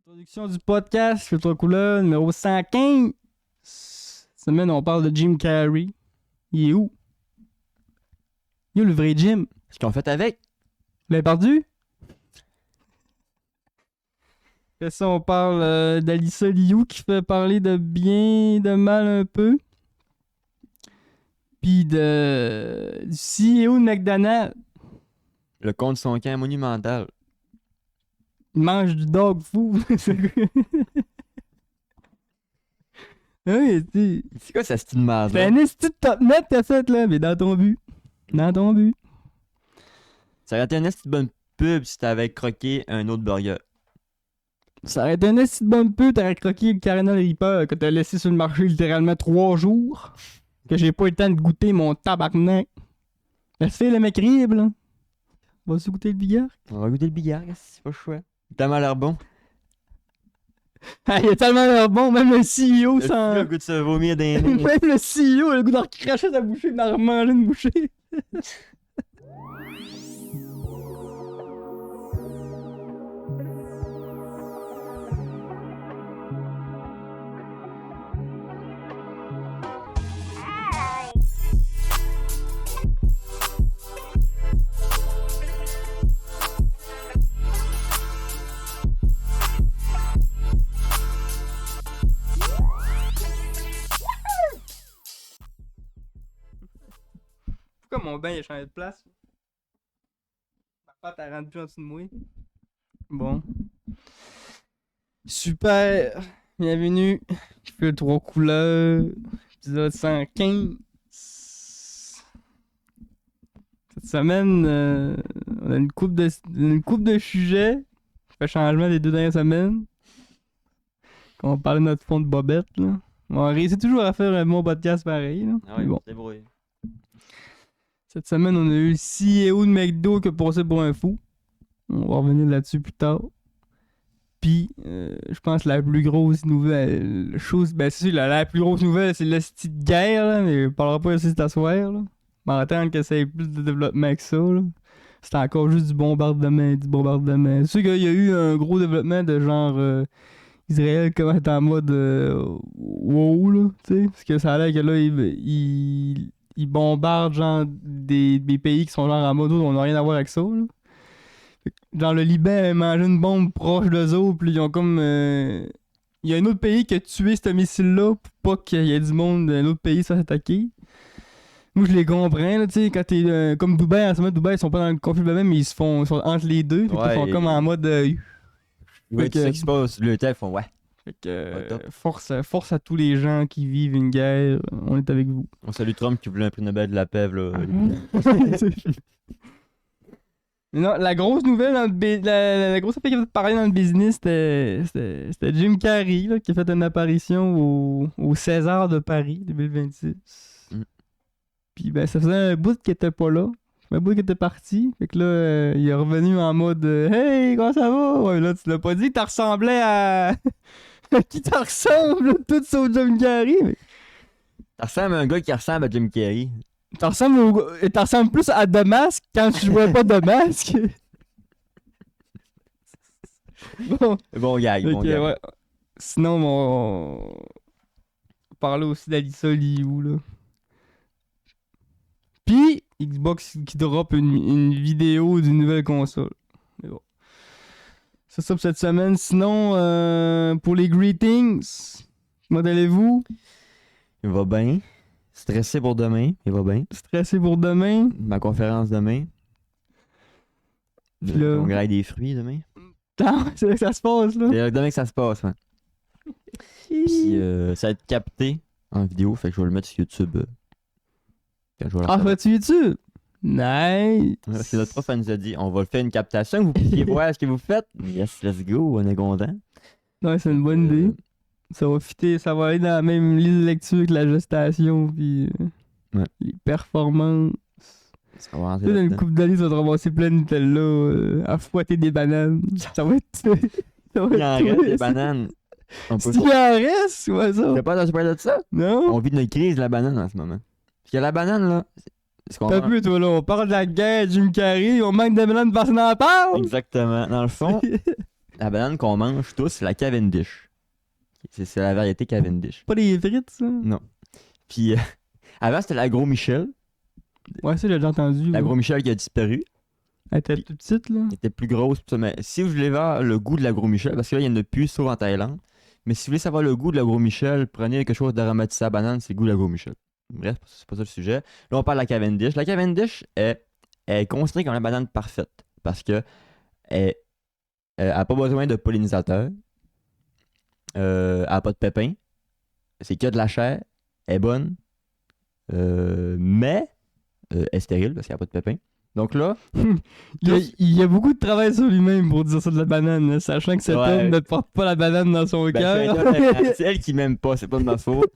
Introduction du podcast, Filtre couleur numéro 115. Cette semaine, on parle de Jim Carrey. Il est où? Il est où le vrai Jim? Ce qu'on fait avec? Vous l'avez perdu? Après ça, on parle d'Alissa Liu qui fait parler de bien, de mal un peu. Puis du CEO de McDonald's. Le compte son camp monumental. Il mange du dog food. Oui, C'est quoi ce style de merde c'est un esti de top net que t'as fait là, mais dans ton but. Dans ton but. Ça aurait été une esti de bonne pub si t'avais croqué un autre burger. Ça aurait été un esti de bonne pute, t'aurais croqué le Carina Reaper que t'as laissé sur le marché littéralement 3 jours. Que j'ai pas eu le temps de goûter mon tabarnak. Laisse-le le mec rible, là. Vas-tu goûter le bigard? On va goûter le billard, c'est pas le choix. T'as mal l'air bon. Ah, il a tellement l'air bon, même le CEO Le sans. goût de se vomir dans les Même nez. le CEO a le goût d'en cracher sa bouchée, d'en remanger une bouchée. Pourquoi mon bain il a changé de place? Ma patte elle rentre plus en dessous de moi. Bon. Super! Bienvenue. Je fais le 3 couleurs. Épisode 115. Cette semaine, on a une coupe de sujets. Ça fait changement des 2 dernières semaines. Quand on parlait de notre fond de bobette, là. On réussit toujours à faire un bon podcast pareil, là. Ah Mais oui, bon. c'est brouillé. Cette semaine, on a eu le CEO de McDo qui a passé pour un fou. On va revenir là-dessus plus tard. Puis, je pense que la plus grosse nouvelle chose, ben c'est sûr, la plus grosse nouvelle, c'est la petite guerre, là, mais on parlera pas ici cet soir, là. M'entendre que ça ait plus de développement que ça, là. C'est encore juste du bombardement. C'est sûr qu'il y a eu un gros développement de genre Israël comment est en mode wow, là, tu sais. Parce que ça a l'air que là, ils bombardent genre des pays qui sont genre en mode on n'a rien à voir avec ça, là. Genre le Liban a mangé une bombe proche d'eux autres, puis ils ont comme. Il y a un autre pays qui a tué ce missile-là pour pas qu'il y ait du monde d'un autre pays sans s'attaquer. Moi je les comprends, là, tu sais, quand t'es. Comme Dubaï, en ce moment, Dubaï, ils sont pas dans le conflit même, mais ils sont entre les deux. Fait qu'ils Ouais, sont comme en mode. Ouais, tu que- sais qui se passe, le tel font ouais. Fait que, Ouais, top. force à tous les gens qui vivent une guerre, on est avec vous. On salue Trump qui voulait un prix Nobel de la paix, là. Mais non, la grosse nouvelle dans la grosse affaire qui a fait parler dans le business, c'était Jim Carrey là, qui a fait une apparition au César de Paris 2026. Mm. Puis ben ça faisait un bout qu'il était pas là. Un bout qu'il était parti. Fait que là, il est revenu en mode Hey, comment ça va? Ouais, là, tu l'as pas dit que t'as ressemblé à. À qui t'en ressemble, là, tout sauf Jim Carrey? Mais... Ça ressemble à un gars qui ressemble à Jim Carrey. T'en ressembles plus à The Mask quand tu jouais pas The Mask. Bon. Bon gag, bon Ok, gag. ouais. Sinon, on parlait aussi d'Alissa Liu, là. Puis, Xbox qui drop une vidéo d'une nouvelle console. Mais bon. C'est ça pour cette semaine. Sinon, pour les greetings, comment allez-vous? Il va bien. Stressé pour demain, il va bien. Stressé pour demain? Ma conférence demain. Puis là- On graille des fruits demain. Ah, c'est là que ça se passe, là. C'est demain que ça se passe, ouais. Puis ça va être capté en vidéo, fait que je vais le mettre sur YouTube. Quand je vais Ah, vas-tu YouTube? Nice! Parce que notre prof elle nous a dit on va faire une captation, que vous puissiez voir ce que vous faites. Yes, let's go, on est content. Ouais, c'est une bonne idée. Ça va fitter, ça va aller dans la même ligne de lecture que la gestation, puis Ouais. les performances. Ça va rentrer Tu sais, dans une là-dedans. couple d'années, ça va te ramasser plein de Nutella à fouetter des bananes. Ça va être. Ça va Il en être. reste des bananes. On peut S'il en reste, ouais, ça. T'as pas de ça? Non? On vit une crise de la banane en ce moment. Parce que la banane, là, c'est qu'on T'as vu, toi, là, on parle de la guerre, Jim Carrey, on manque de bananes, personne n'en parle! Exactement. Dans le fond, La banane qu'on mange tous, c'est la Cavendish. C'est la variété Cavendish. Pas des frites, ça? Non. Puis avant, c'était la Gros Michel. Ouais, ça, j'ai déjà entendu. La ouais. Gros Michel qui a disparu. Elle était toute petite, là. Elle était plus grosse. Pis ça, mais si vous voulez voir le goût de la Gros Michel, parce que là, il y en a plus, sauf en Thaïlande. Mais si vous voulez savoir le goût de la Gros Michel, prenez quelque chose d'aromatisé à banane, c'est le goût de la Gros Michel. Bref, c'est pas ça le sujet. Là, on parle de la Cavendish. La Cavendish est considérée comme la banane parfaite parce que elle n'a pas besoin de pollinisateurs. Elle n'a pas de pépins. C'est que de la chair. Elle est bonne. Mais elle est stérile parce qu'il n'y a pas de pépins. Donc là, Il y a beaucoup de travail sur lui-même pour dire ça de la banane, là, sachant que cet Ouais. homme ne porte pas la banane dans son ben, cœur. c'est elle qui m'aime pas, c'est pas de ma faute.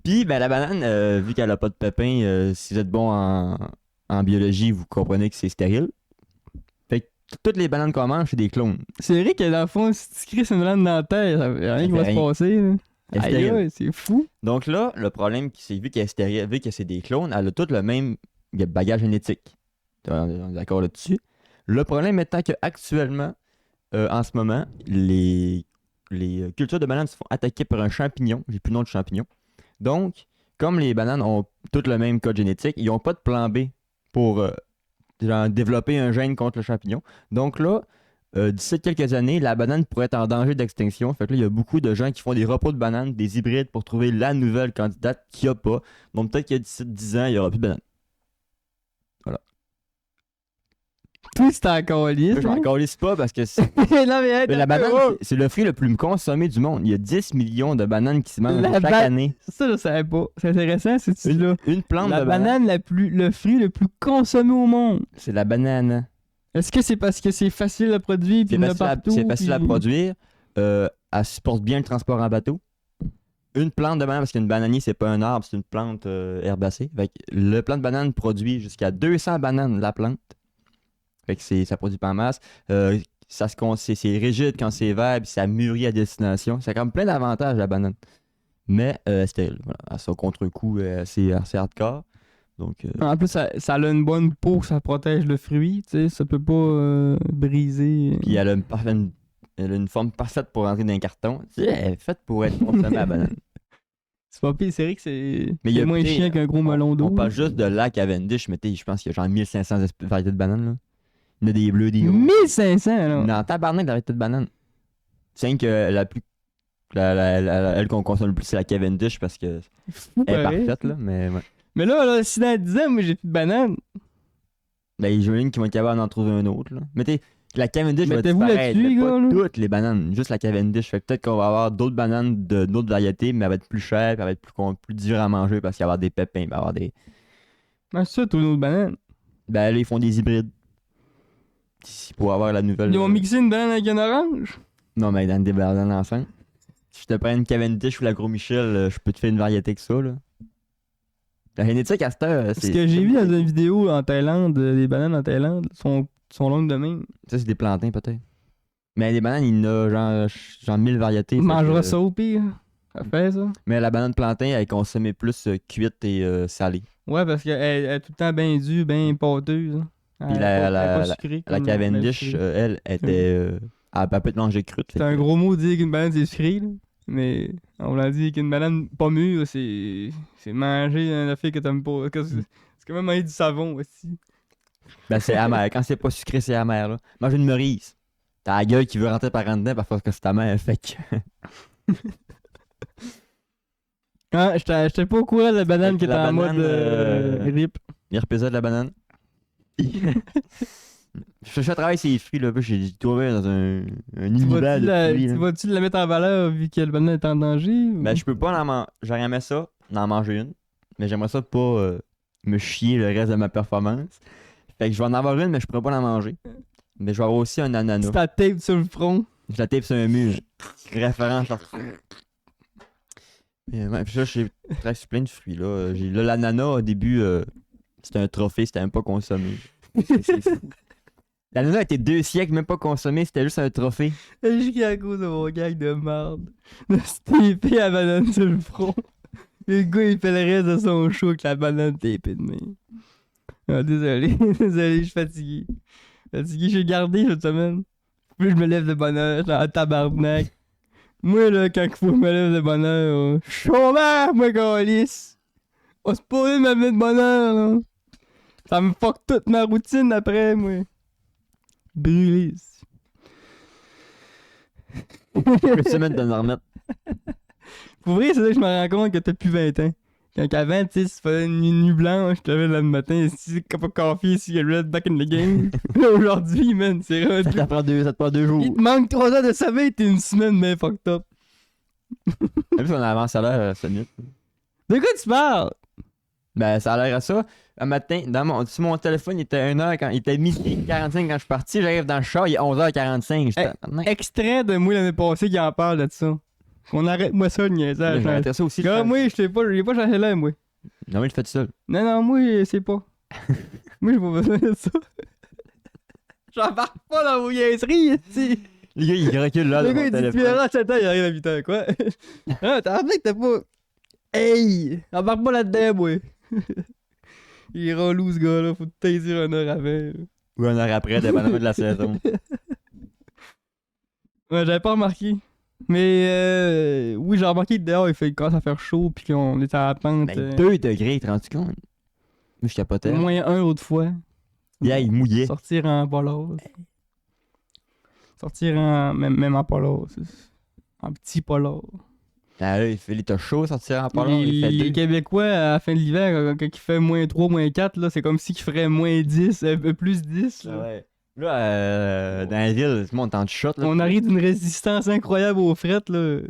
Puis, ben, la banane, vu qu'elle a pas de pépins, si vous êtes bon en biologie, vous comprenez que c'est stérile. Fait que toutes les bananes qu'on mange, c'est des clones. C'est vrai que dans le fond, si tu cries une banane dans la terre, ça fait rien qui va se rien. passer. Là. Elle est Aïe, stérile. aïe, c'est fou. Donc là, le problème, c'est vu qu'elle est stérile, vu que c'est des clones, elle a tout le même bagage génétique. On est d'accord là-dessus. Le problème étant qu'actuellement, en ce moment, les cultures de bananes se font attaquer par un champignon. J'ai plus le nom de champignon. Donc, comme les bananes ont tout le même code génétique, ils n'ont pas de plan B pour genre, développer un gène contre le champignon. Donc là, d'ici quelques années, la banane pourrait être en danger d'extinction. Fait que là, il y a beaucoup de gens qui font des repos de bananes, des hybrides pour trouver la nouvelle candidate qu'il n'y a pas. Donc peut-être que d'ici 10 ans, il n'y aura plus de bananes. Toi, c'était encore lisse. Je m'en calisse pas parce que Non, mais la banane, oh, c'est le fruit le plus consommé du monde. Il y a 10 millions de bananes qui se mangent La chaque ba- année. ça, je savais pas. C'est intéressant, c'est là. Une plante La de banane, banane, le fruit le plus consommé au monde. c'est la banane. Est-ce que c'est parce que c'est facile à produire puis C'est il y en a facile, partout? c'est facile à puis- produire. Elle supporte bien le transport en bateau. Une plante de banane, parce qu'une bananier, c'est pas un arbre, c'est une plante herbacée. Fait que le plant de banane produit jusqu'à 200 bananes la plante. Fait que ça produit pas en masse. C'est rigide quand c'est vert, puis ça mûrit à destination. Ça a comme plein d'avantages, la banane. Mais stérile. Voilà. À son contre-coup, c'est assez hardcore. Donc, En plus, ça a une bonne peau, ça protège le fruit, tu sais, ça peut pas briser. puis elle a une forme parfaite pour rentrer dans un carton. Tu sais, elle est faite pour être consommée à la banane. C'est pas pire, c'est vrai que c'est Mais il y a moins t'sais, chiant qu'un gros melon d'eau. On parle juste de la Cavendish, mais je pense qu'il y a genre 1500 variétés de bananes. Là. Il y en a des bleus, des rouges. 1500, alors. Non, tabarnak de variétés de bananes. C'est que la plus. Elle qu'on consomme le plus, c'est la Cavendish parce que Fou, elle est pareil. parfaite, là. Mais ouais. Mais là, si dans 10 ans, moi, j'ai plus de bananes. Ben, j'imagine qu'ils vont être capables d'en trouver un autre, là. Mais t'sais, la Cavendish va Mettez-vous disparaître. là-dessus, Mais gars, pas là. toutes les bananes, juste la Cavendish. Fait que peut-être qu'on va avoir d'autres bananes d'autres variétés, mais elle va être plus chère, puis elle va être plus dure à manger parce qu'il va y avoir des pépins, il va y avoir des. Ah, c'est ça, tous nos bananes. Ben là, ils font des hybrides. Pour avoir la nouvelle. Ils vont mixer une banane avec une orange. Non, mais dans des bananes ensemble. Si je te prends une Cavendish ou la Gros Michel, je peux te faire une variété que ça, là. La génétique à cette heure, Ce que j'ai vu dans une vidéo en Thaïlande, les bananes en Thaïlande sont longues de même. Ça, c'est des plantains, peut-être. Mais les bananes, il y en a genre 1000 variétés. Tu fait mangeras que- ça au pire. Ça fait ça. Mais la banane plantain, elle est consommée plus cuite et salée. Ouais, parce qu'elle est tout le temps bien dure, bien pâteuse. hein. Elle Puis est la- pas- la- elle est pas la- sucrée La comme Cavendish, sucrée. elle, était. Elle peut être mangée crue. C'est un gros mot de dire qu'une banane c'est sucré, là. Mais on l'a dit qu'une banane pas mûre, c'est manger un affaire que t'aimes pas. C'est quand même manger du savon aussi. Ben, c'est amer. Quand c'est pas sucré, c'est amer, là. Mange une Maurice. T'as la gueule qui veut rentrer par en dedans parfois que c'est ta mère, fait que. Ah, j'étais pas au courant de la banane Fait qui que était la en mode banane, rip. Il repésa de la banane. Je travaille ces fruits, là. Puis j'ai trouvé dans un Tu univers vas-tu de fruits, tu là. vas-tu la mettre en valeur vu que la banane est en danger? ou- Ben, je peux pas en manger. J'aurais aimé ça, d'en manger une. Mais j'aimerais ça pas me chier le reste de ma performance. Fait que je vais en avoir une, mais je pourrais pas la manger. Mais je vais avoir aussi un ananas. Tu la tape sur le front. Je la tape sur un mur. Référence. Ouais, puis là, j'ai presque plein de fruits. Là, là l'ananas, au début, c'était un trophée, c'était même pas consommé. C'est fou. L'ananas a été 2 siècles même pas consommé, c'était juste un trophée. Jusqu'à cause de mon gag de merde. De se taper la banane sur le front. Le gars, il fait le reste de son show avec la banane tapée de main. Ah, désolé, désolé, je suis fatigué. Fatigué, j'ai gardé cette semaine. Plus je me lève de bonne heure, genre tabarnak. Moi, là, quand il faut que je me lève de bonne heure, je suis chômeur, moi, câlisse. On se pourrait de me lever de bonne heure, là. Ça me fuck toute ma routine après, moi. Brûlé. Une semaine de nous remettre. Pour vrai, c'est là que je me rends compte que t'as plus 20 ans. Quand avant, tu sais, si tu faisais une nuit blanche, je te levais le matin, si cup of coffee, cigarette, back in the game. Là, aujourd'hui, man, c'est Ça rendu. te prend 2 jours. Il te manque 3 heures de sommeil, t'es une semaine, mais fucked up. Même si on a avancé à l'heure, ça minutes. De quoi tu parles? Ben, ça a l'air à ça. Un matin, sur mon téléphone, il était 1h quand il était 12h45 quand je suis parti. J'arrive dans le char, il est 11h45. Extrait de moi l'année passée qui en parle de ça. On arrête-moi ça, le niaisage. J'ai arrêté ça aussi. Gars, moi, j'ai pas changé là, moi. Non, mais je fais tout seul. Non, moi, c'est pas. Moi, j'ai pas besoin de ça. J'embarque pas dans vos niaiseries, ici. Le gars, il recule là. Le dans gars, mon il dit, tu téléphone. verras, attends, il arrive à 8h, quoi. Ah, t'as rappelé que t'as pas. Hey! Embarque pas là-dedans, moi. Il est relou, ce gars-là. Faut te taisir 1 heure avant. Ou 1 heure après, dépendamment de la saison. Ouais, j'avais pas remarqué. Mais oui, j'ai remarqué que dehors, il commence à faire chaud, pis qu'on était à la pente. Ben, 2 degrés, tu te rends compte? Moi, je capotais. Moins 1 l'autre fois. Yeah, il mouillait. Sortir en polar. Sortir en. Même en polar. En petit polar. Ah, là, il t'a chaud sortir en parlant. Il fait Les 2. Québécois, à la fin de l'hiver, quand il fait moins 3, moins 4, là, c'est comme s'il ferait moins 10, plus 10. Là. Ah ouais. Là, dans la ville, tout le monde est en shot. Là. On arrive d'une résistance incroyable aux frettes, là.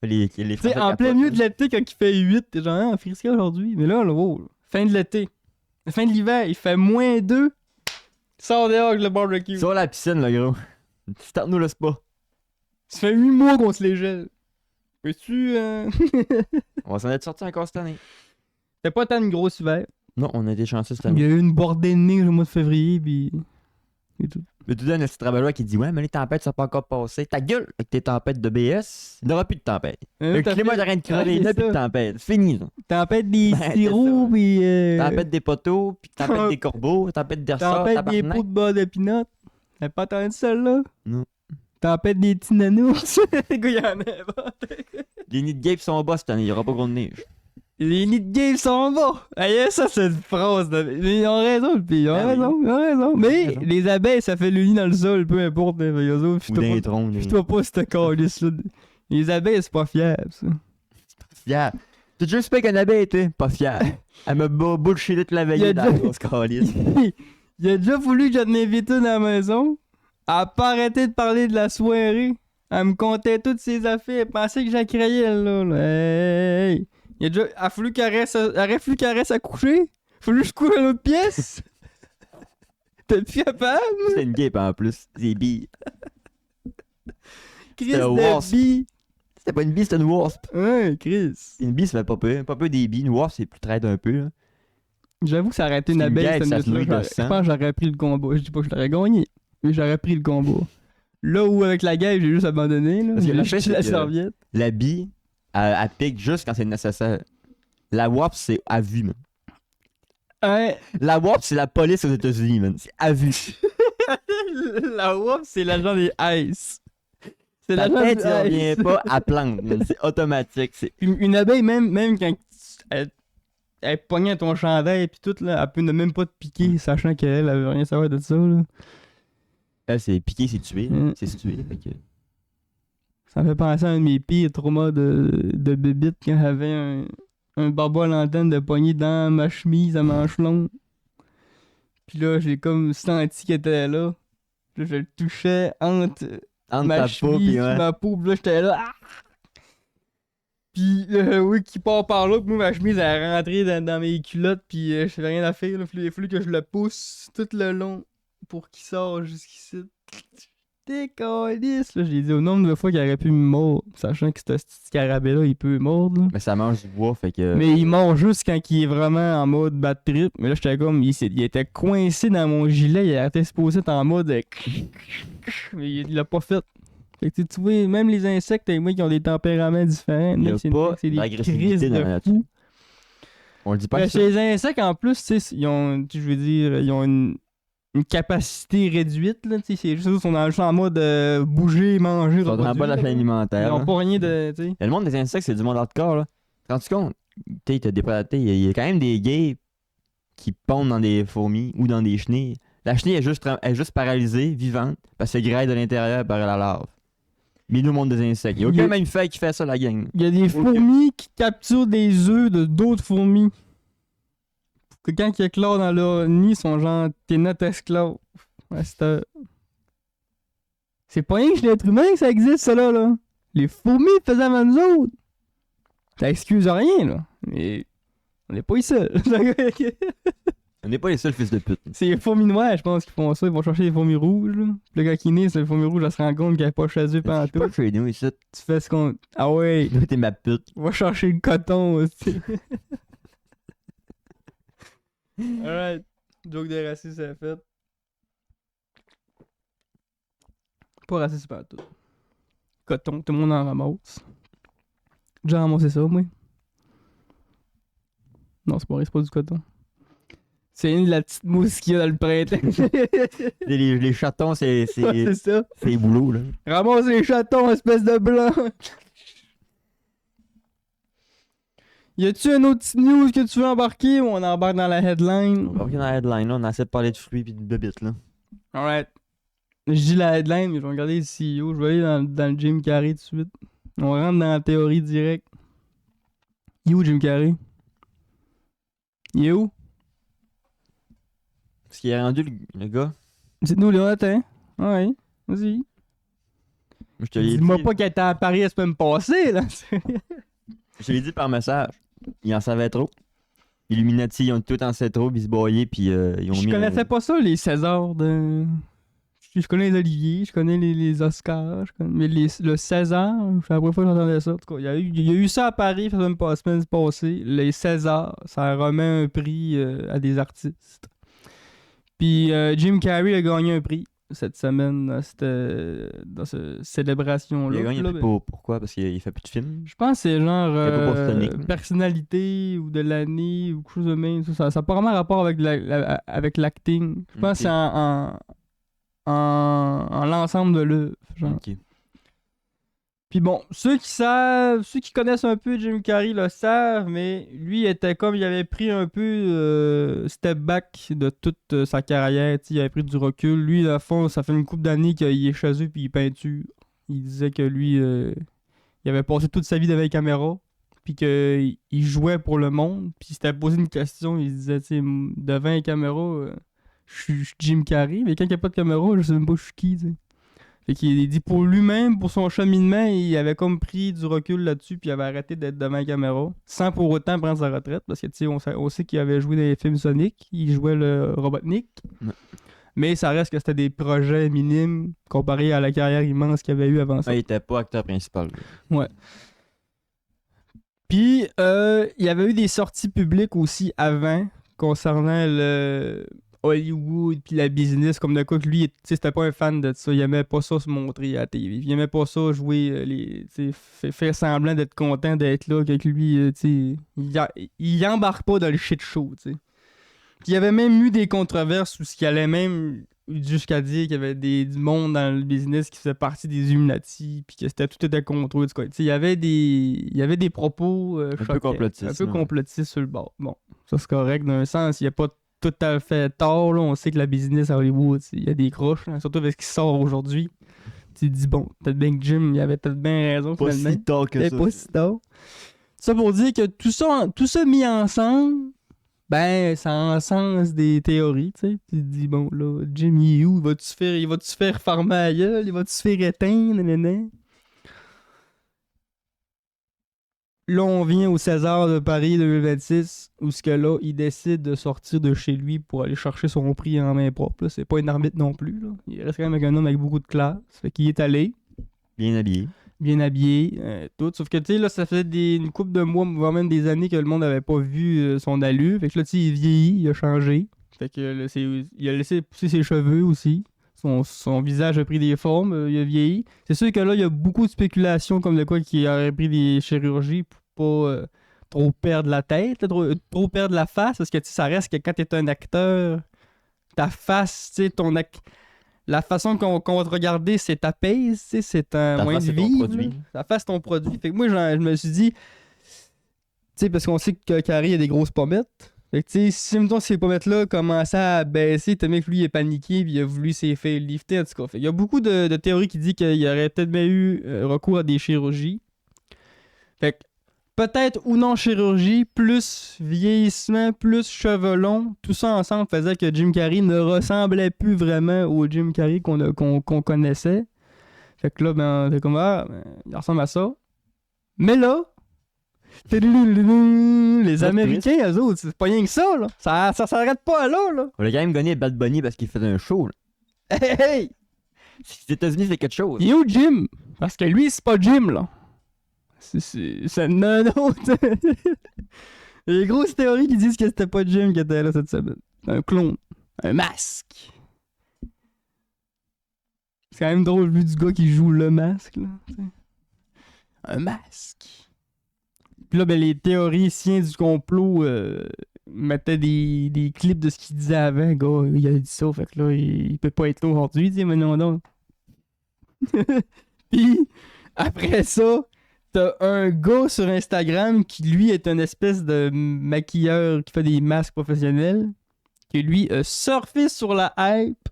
Les Tu sais, Français en plein capotent, milieu de là. l'été, quand il fait 8, t'es genre, ah, frisqué aujourd'hui. Mais là, wow, fin de l'été. Fin de l'hiver, il fait moins 2. Sors dehors avec le barbecue. Sur la piscine, là, gros. Start-nous le spa. Ça fait 8 mois qu'on se les gèle. Peux-tu. On va s'en être sorti encore cette année. C'était pas tant une grosse hiver. Non, on a été chanceux cette Il année. y a eu une bordée de neige au mois de février, puis. Et tout. Mais tu donnes un petit travailleur qui dit ouais, mais les tempêtes sont pas encore passées. Ta gueule avec tes tempêtes de BS. Il n'y aura plus de tempêtes. Le climat est en train de crever. Il n'y a plus de tempêtes. C'est fini, là. Tempête des Ben, sirops, c'est puis. Tempête des poteaux, puis tempête des corbeaux, tempête des ressorts, Tempête des pots de beurre de pinot. T'as pas entendu celle-là? Non. Tempête des petits nanos. Les gars, y'en a pas. Les nids de guêpes sont bas cette année. Il n'y aura pas gros de neige. Les nids de game sont bas. Aïe, ça, c'est une phrase. Mais ils ont raison, puis ils ont Ben oui. raison, ils ont raison. Mais raison. les abeilles, ça fait le nid dans le sol, peu importe. Hein, eux autres, Ou dans les troncs. Fiche-toi pas cette calice-là. Les abeilles, c'est pas fiable, ça. Fier. T'as déjà super qu'un abeille était pas fier. Elle m'a bullshité toute la Il y a veille dans la déjà- grosse calice. Il a déjà voulu que je l'invite une à la maison. Elle a pas arrêté de parler de la soirée. Elle me contait toutes ses affaires. Elle pensait que j'accrayais, elle, là. Hey! Il a fallu qu'elle reste à coucher. Il a fallu que je couche dans une autre pièce. T'es plus capable? C'était une guêpe en plus. Des billes. Chris un wasp. de bille. C'était pas une bille, c'était une wasp. Ouais, Chris. Une bille, ça fait pas peu. Pas peu des billes. Une wasp, c'est plus traite un peu. Là. J'avoue que ça aurait été une C'est une abeille, guêpe, cette ça se minute-là. nourrit de Je sang. pense que j'aurais pris le combat. Je dis pas que je l'aurais gagné, mais j'aurais pris le combat. Là où avec la guêpe, j'ai juste abandonné. Là. Parce que J'ai la jeté fait, la c'est que- serviette. La bille, elle pique juste quand c'est nécessaire. La wasp, c'est à vue, man. Ouais. La wasp, c'est la police aux États-Unis, man. C'est à vue. La WAP, c'est l'agent des Ice. C'est La l'agent tête, des il revient Ice. pas à plante, man. C'est automatique. C'est... Une abeille, même quand elle pognait à ton chandail et tout, là, elle peut ne même pas te piquer, sachant qu'elle avait rien à savoir de ça. Là. Là, c'est piqué, c'est tué. Mm. C'est tué. Fait que... Ça me fait penser à un de mes pires traumas de bébite quand j'avais un barbeau à l'antenne de poignée dans ma chemise à manches longues. Puis là, j'ai comme senti qu'elle était là. Là, je le touchais entre Entre ma ta peau, chemise pis et ouais. ma peau. Puis là, j'étais là. Ah! Puis oui, qui part par là. Puis moi, ma chemise, elle est rentrée dans mes culottes. Puis je fais rien à faire. Là. Il a fallu que je le pousse tout le long pour qu'il sorte jusqu'ici. T'es calisse, là. J'ai dit au nombre de fois qu'il aurait pu me mordre, sachant que ce petit scarabée-là, il peut mordre. Là. Mais ça mange du bois, fait que... Mais il mord juste quand il est vraiment en mode bad trip. Mais là, j'étais comme, il était coincé dans mon gilet, il était supposé être en mode. Mais il l'a pas fait. Fait que tu vois, même les insectes, moi, qui ont des tempéraments différents, Il y a là, pas c'est des d'agressivité crises dans de la nature. fous. On le dit pas Ben, que ça. chez les insectes, en plus, tu sais, ils ont, je veux dire, ils ont une capacité réduite, là, tu sais, c'est juste ils sont juste en mode bouger, manger, Ça ne prend pas la chaîne Ils alimentaire. n'ont Là. pas rien de, tu sais. Le monde des insectes, c'est du monde hardcore, là. Tu te rends compte? Il y a quand même des gays qui pondent dans des fourmis ou dans des chenilles. La chenille est juste paralysée, vivante, parce qu'elle graille de l'intérieur par la larve. Mais nous, le monde des insectes. Il n'y a aucun mammifère qui fait ça, la gang. Il y a des fourmis qui capturent des œufs de d'autres fourmis. Que quand ils éclorent dans leur nid, ils sont genre t'es notre esclave. Ouais, c'est pas rien que chez l'être humain que ça existe, ça là. Les fourmis faisaient avant nous autres. Ça excuse rien, là. Mais on n'est pas les seuls. On n'est pas les seuls fils de pute. C'est les fourmis noires, je pense, qui font ça. Ils vont chercher les fourmis rouges, là. Puis le gars qui naît, c'est les fourmis rouges, elle se rend compte qu'elle n'est pas chez eux pendant C'est tout. pas chez nous, ici. Tu fais ce qu'on. Ah ouais, Nous, t'es ma pute. va chercher le coton aussi. Alright. Joke de raciste, c'est fait. Pas raciste pas tout. Coton, tout le monde en ramasse. J'ai ramassé ça, moi. Non, c'est pas vrai, c'est pas du coton. C'est une de la petite mousse qu'il y a dans le printemps. Les chatons, c'est Ouais, c'est ça. les boulots, là. Ramasse les chatons, espèce de blanc. Y a-tu un autre petit news que tu veux embarquer ou on embarque dans la headline? On va regarder dans la headline, là. On essaie de parler de fruits et de bébites, là. Alright. Je dis la headline, mais je vais regarder le CEO. Je vais aller dans le Jim Carrey tout de suite. On rentre dans la théorie directe. Il est où Jim Carrey? Il est où? Parce qu'il est rendu, le gars. Dites-nous, Léon, attends. Ouais, vas-y. Moi, je te l'ai dit. Dis-moi pas qu'elle était à Paris la semaine passée, là. Je te l'ai dit par message. Il en savait trop. Illuminati, ils ont tout en sait trop, puis ils se broyaient, puis ils ont Je mis... connaissais pas ça, les Césars de... Je connais les Olivier, je connais les Oscars, mais le César, c'est la première fois que j'entendais ça. En tout cas, il y a eu ça à Paris la semaine passée. Les Césars, ça remet un prix à des artistes. Puis Jim Carrey a gagné un prix cette semaine dans cette célébration-là. Il a gagné Là, un prix pourquoi? Parce qu'il fait plus de films? je pense que c'est genre Il fait pas pour Sonic. personnalité ou de l'année ou quelque chose de même. Ça n'a pas vraiment rapport avec avec l'acting. Je pense que c'est en l'ensemble de l'œuvre. Ok. Puis bon, ceux qui connaissent un peu Jim Carrey le savent, mais lui était comme il avait pris un peu step back de toute sa carrière, il avait pris du recul. Lui, à fond, ça fait une couple d'années qu'il est chez eux puis il peinture. Il disait que lui, il avait passé toute sa vie devant les caméras, puis qu'il jouait pour le monde, puis il s'était posé une question, il se disait, tu sais, devant les caméras, je suis Jim Carrey, mais quand il n'y a pas de caméra, je sais même pas je suis qui, tu sais. Fait qu'il dit pour lui-même, pour son cheminement, il avait comme pris du recul là-dessus, puis il avait arrêté d'être devant la caméra, sans pour autant prendre sa retraite, parce que tu sais, on sait qu'il avait joué dans les films Sonic, il jouait le Robotnik, mais ça reste que c'était des projets minimes comparé à la carrière immense qu'il avait eu avant ça. Il était pas acteur principal. Ouais. Puis, il y avait eu des sorties publiques aussi avant, concernant le Hollywood puis la business, comme de quoi que lui, c'était pas un fan de ça. Il aimait pas ça se montrer à la TV. Il aimait pas ça jouer, faire semblant d'être content d'être là, que lui, il embarque pas dans le shit show, tu sais. Puis il y avait même eu des controverses où ce qui allait même jusqu'à dire qu'il y avait du monde dans le business qui faisait partie des Illuminati, puis que tout était contrôlé. Il y avait des propos un peu complotistes sur le bord. Bon, ça c'est correct d'un sens. Il n'y a pas tout à fait tort. Là. On sait que la business à Hollywood, il y a des croches, hein, surtout avec ce qui sort aujourd'hui. Tu te dis, bon, peut-être bien que Jim, il avait peut-être bien raison. Pas finalement. si tard que ça. Pas si tard. Ça pour dire que tout ça mis ensemble, ben, ça encense des théories, tu sais. Tu te dis, bon, là, Jimmy Hugh, il va-tu se faire farmer à gueule? Il va-tu se faire éteindre? Nanana? Là, on vient au César de Paris 2026, où ce que là, il décide de sortir de chez lui pour aller chercher son prix en main propre. Là. C'est pas une arbitre non plus, là. Il reste quand même avec un homme avec beaucoup de classe. Fait qu'il est allé. Bien habillé. Bien habillé, tout. Sauf que, tu sais, là, ça faisait une couple de mois, voire même des années que le monde n'avait pas vu son allure. Fait que là, tu sais, il vieillit, il a changé. Fait que là, il a laissé pousser ses cheveux aussi. Son visage a pris des formes, il a vieilli. C'est sûr que là, il y a beaucoup de spéculations comme de quoi qu'il aurait pris des chirurgies pour pas trop perdre la tête, trop perdre la face. Parce que, tu sais, ça reste que quand t'es un acteur, ta face, tu sais, la façon qu'on va te regarder, c'est ta pace, tu sais, c'est un Ta moyen face, de c'est ton vivre. produit. Là. Ta face, c'est ton produit. Fait que moi, je me suis dit, tu sais, parce qu'on sait que Carrie a des grosses pommettes. Fait que, tu sais, si, mettons, ces pommettes-là commençaient à baisser, t'as que lui, il est paniqué, puis il a voulu s'est fait lifter, en tout cas. Fait qu'il y a beaucoup de théories qui disent qu'il y aurait peut-être bien eu recours à des chirurgies. Fait que, peut-être ou non chirurgie, plus vieillissement, plus cheveux longs, tout ça ensemble faisait que Jim Carrey ne ressemblait plus vraiment au Jim Carrey qu'on connaissait. Fait que là, ben, t'es comme, il ressemble à ça. Mais là, les Américains, eux autres, c'est pas rien que ça, là. Ça s'arrête pas là. On a quand même gagné Bad Bunny parce qu'il faisait un show. Là. Hey, hey! Si les États-Unis, c'est quelque chose. Il est où Jim? Parce que lui, c'est pas Jim, là. C'est un autre. Il y a des grosses théories qui disent que c'était pas Jim qui était là cette semaine. Un clone. Un masque. C'est quand même drôle vu du gars qui joue le masque, là. T'sais. Un masque. Puis là, ben, les théoriciens du complot mettaient des clips de ce qu'il disait avant. Le gars, il a dit ça, fait que là, il peut pas être là aujourd'hui, tu sais, mais non, non. Puis, après ça, t'as un gars sur Instagram qui, lui, est une espèce de maquilleur qui fait des masques professionnels, qui, lui, a surfé sur la hype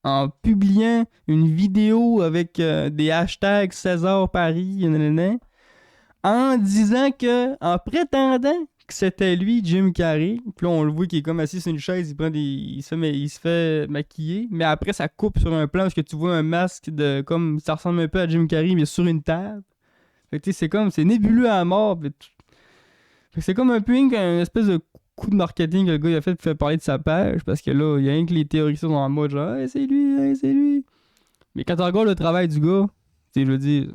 en publiant une vidéo avec des hashtags César Paris, nanana, en disant que, en prétendant que c'était lui, Jim Carrey. Puis là, on le voit qu'il est comme assis sur une chaise, il se fait maquiller, mais après, ça coupe sur un plan parce que tu vois un masque de comme ça ressemble un peu à Jim Carrey, mais sur une table. Fait que tu sais, c'est nébuleux à mort. Fait que c'est comme un peu une espèce de coup de marketing que le gars il a fait pour faire parler de sa page, parce que là, il y a rien que les théoriciens sont en mode genre, hey, c'est lui, hey, c'est lui. Mais quand tu regardes le travail du gars, tu sais, je veux dire,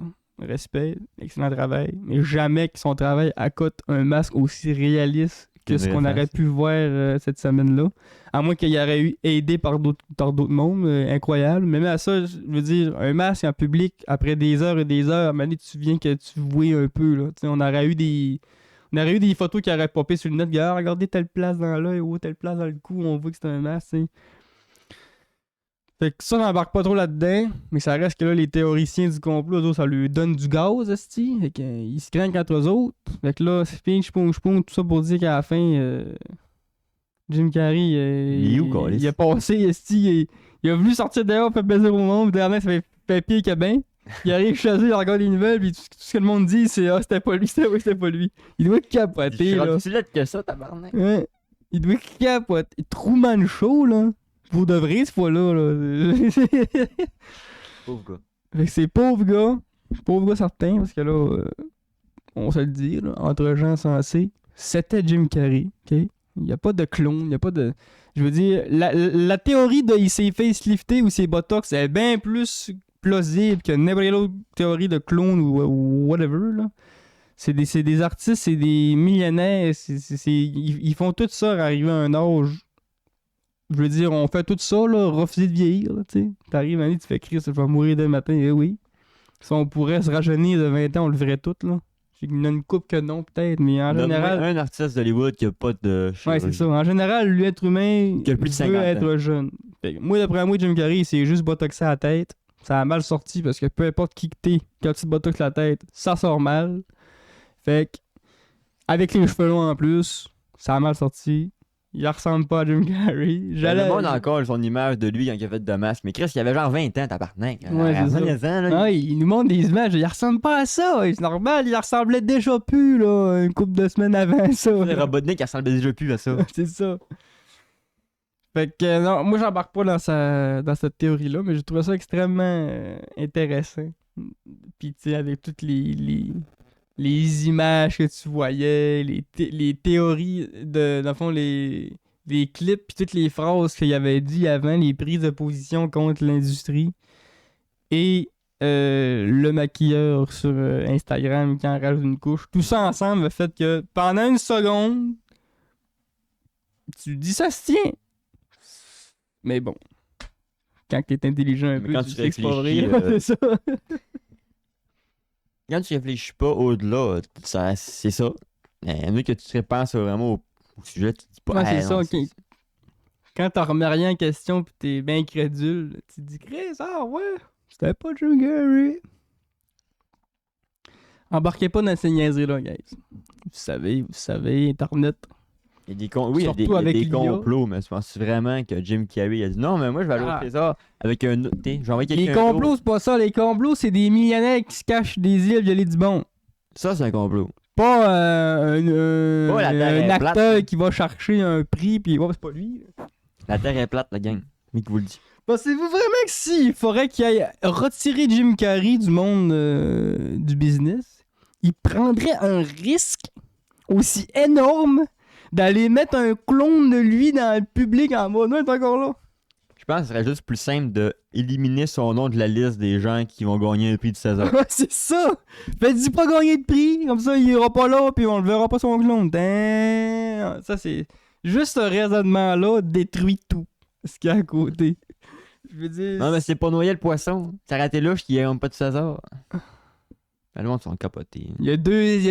respect, excellent travail, mais jamais que son travail accote un masque aussi réaliste que ce qu'on aurait pu voir cette semaine-là. À moins qu'il y aurait eu aidé par d'autres mondes, incroyable. Mais même à ça, je veux dire, un masque en public, après des heures et des heures, à un moment donné, tu te souviens que tu vois un peu, là. T'sais, on aurait eu des photos qui auraient popé sur le net. Regardez telle place dans l'œil ou telle place dans le cou, on voit que c'est un masque, t'sais. Fait que ça, n'embarque pas trop là-dedans, mais ça reste que là, les théoriciens du complot, eux autres, ça lui donne du gaz, esti. Fait qu'ils se craignent entre eux autres. Fait que là, c'est fini, tout ça pour dire qu'à la fin, Jim Carrey, il a passé, esti, il a voulu sortir dehors, faire plaisir au monde, puis dernièrement, ça fait pire que ben. Il arrive chez eux, il regarde les nouvelles, puis tout ce que le monde dit, c'est « Ah, c'était pas lui, c'était pas lui. » Il doit capoter, là. C'est plus que ça, tabarnak. Ouais. Il doit capoter. Truman Show, là. Pour de vrai, cette fois-là, là. Pauvre gars. Fait que c'est pauvre gars certain, parce que là, on se le dit, là, entre gens sensés, c'était Jim Carrey, ok? Il n'y a pas de clone, il n'y a pas de... Je veux dire, la théorie de il s'est facelifté ou ses botox est bien plus plausible que n'importe quelle autre théorie de clone ou whatever, là. C'est des artistes, c'est des millionnaires, ils font tout ça à arriver à un âge... Je veux dire, on fait tout ça, là, refuser de vieillir, là, tu sais. T'arrives à l'année, tu fais crier, ça va mourir demain matin, eh oui. Si on pourrait se rajeunir de 20 ans, on le ferait tout, là. Il y en a une couple que non, peut-être, mais en général... un artiste d'Hollywood qui a pas de chirurgie. Ouais, c'est ça. En général, l'être humain qui a plus de 50 veut ans. être jeune. Fait que moi, d'après moi, Jim Carrey, c'est juste botoxé à la tête. Ça a mal sorti, parce que peu importe qui que t'es, quand tu te botoxes la tête, ça sort mal. Fait que, avec les cheveux longs en plus, ça a mal sorti. Il ressemble pas à Jim Carrey. Le monde a encore son image de lui quand il a fait de masque. Mais Chris, il avait genre 20 ans, tabarnak. Ouais, c'est ça. Il nous montre des images. Il ressemble pas à ça. C'est normal, il ressemblait déjà plus, là, une couple de semaines avant ça. Le Robotnik, il ressemblait déjà plus à ça. C'est ça. Fait que, non, moi, j'embarque pas dans cette théorie-là, mais j'ai trouvé ça extrêmement intéressant. Puis, tu sais, avec toutes les images que tu voyais, les théories, dans le fond, les clips, puis toutes les phrases qu'il avait dit avant, les prises de position contre l'industrie, et le maquilleur sur Instagram qui en rajoute une couche. Tout ça ensemble a fait que pendant une seconde, tu dis ça se tient. Mais bon, quand t'es intelligent un peu, quand tu tu sais que c'est pas vrai, réfléchis, c'est ça. Quand tu réfléchis pas au-delà, c'est ça. Mais mieux que tu te penses vraiment au sujet, tu te dis pas. Ouais, c'est ça, ok. Quand t'en remets rien en question pis t'es bien crédule, tu te dis Chris, ah ouais, c'était pas Jim Carrey. Embarquez pas dans ces niaiseries-là, guys. Vous savez, Internet. Il y a des, oui, Surtout il y a avec des l'IA. complots, mais je pense vraiment que Jim Carrey a dit non, mais moi je vais aller au trésor avec un autre. Je vais envoyer Les quelqu'un complots, d'autre. c'est pas ça. Les complots, c'est des millionnaires qui se cachent des îles violer du bon. Ça, c'est un complot. Pas Ouais, la Terre un est plate. acteur qui va chercher un prix pis c'est pas lui. La Terre est plate, la gang. Mais qui vous le dit. Pensez-vous vraiment que s'il faudrait qu'il aille retirer Jim Carrey du monde du business, il prendrait un risque aussi énorme d'aller mettre un clone de lui dans le public en mode non, il est encore là. Je pense que ce serait juste plus simple de éliminer son nom de la liste des gens qui vont gagner un prix de César. C'est ça! Faites-y pas gagner de prix, comme ça il ira pas là puis on le verra pas son clone. Ça c'est. Juste ce raisonnement-là détruit tout ce qu'il y a à côté. Je veux dire. Non, mais c'est pas noyer le poisson. Ça raté louche qu'il n'y a pas de César. Le monde sont capotés. Il y a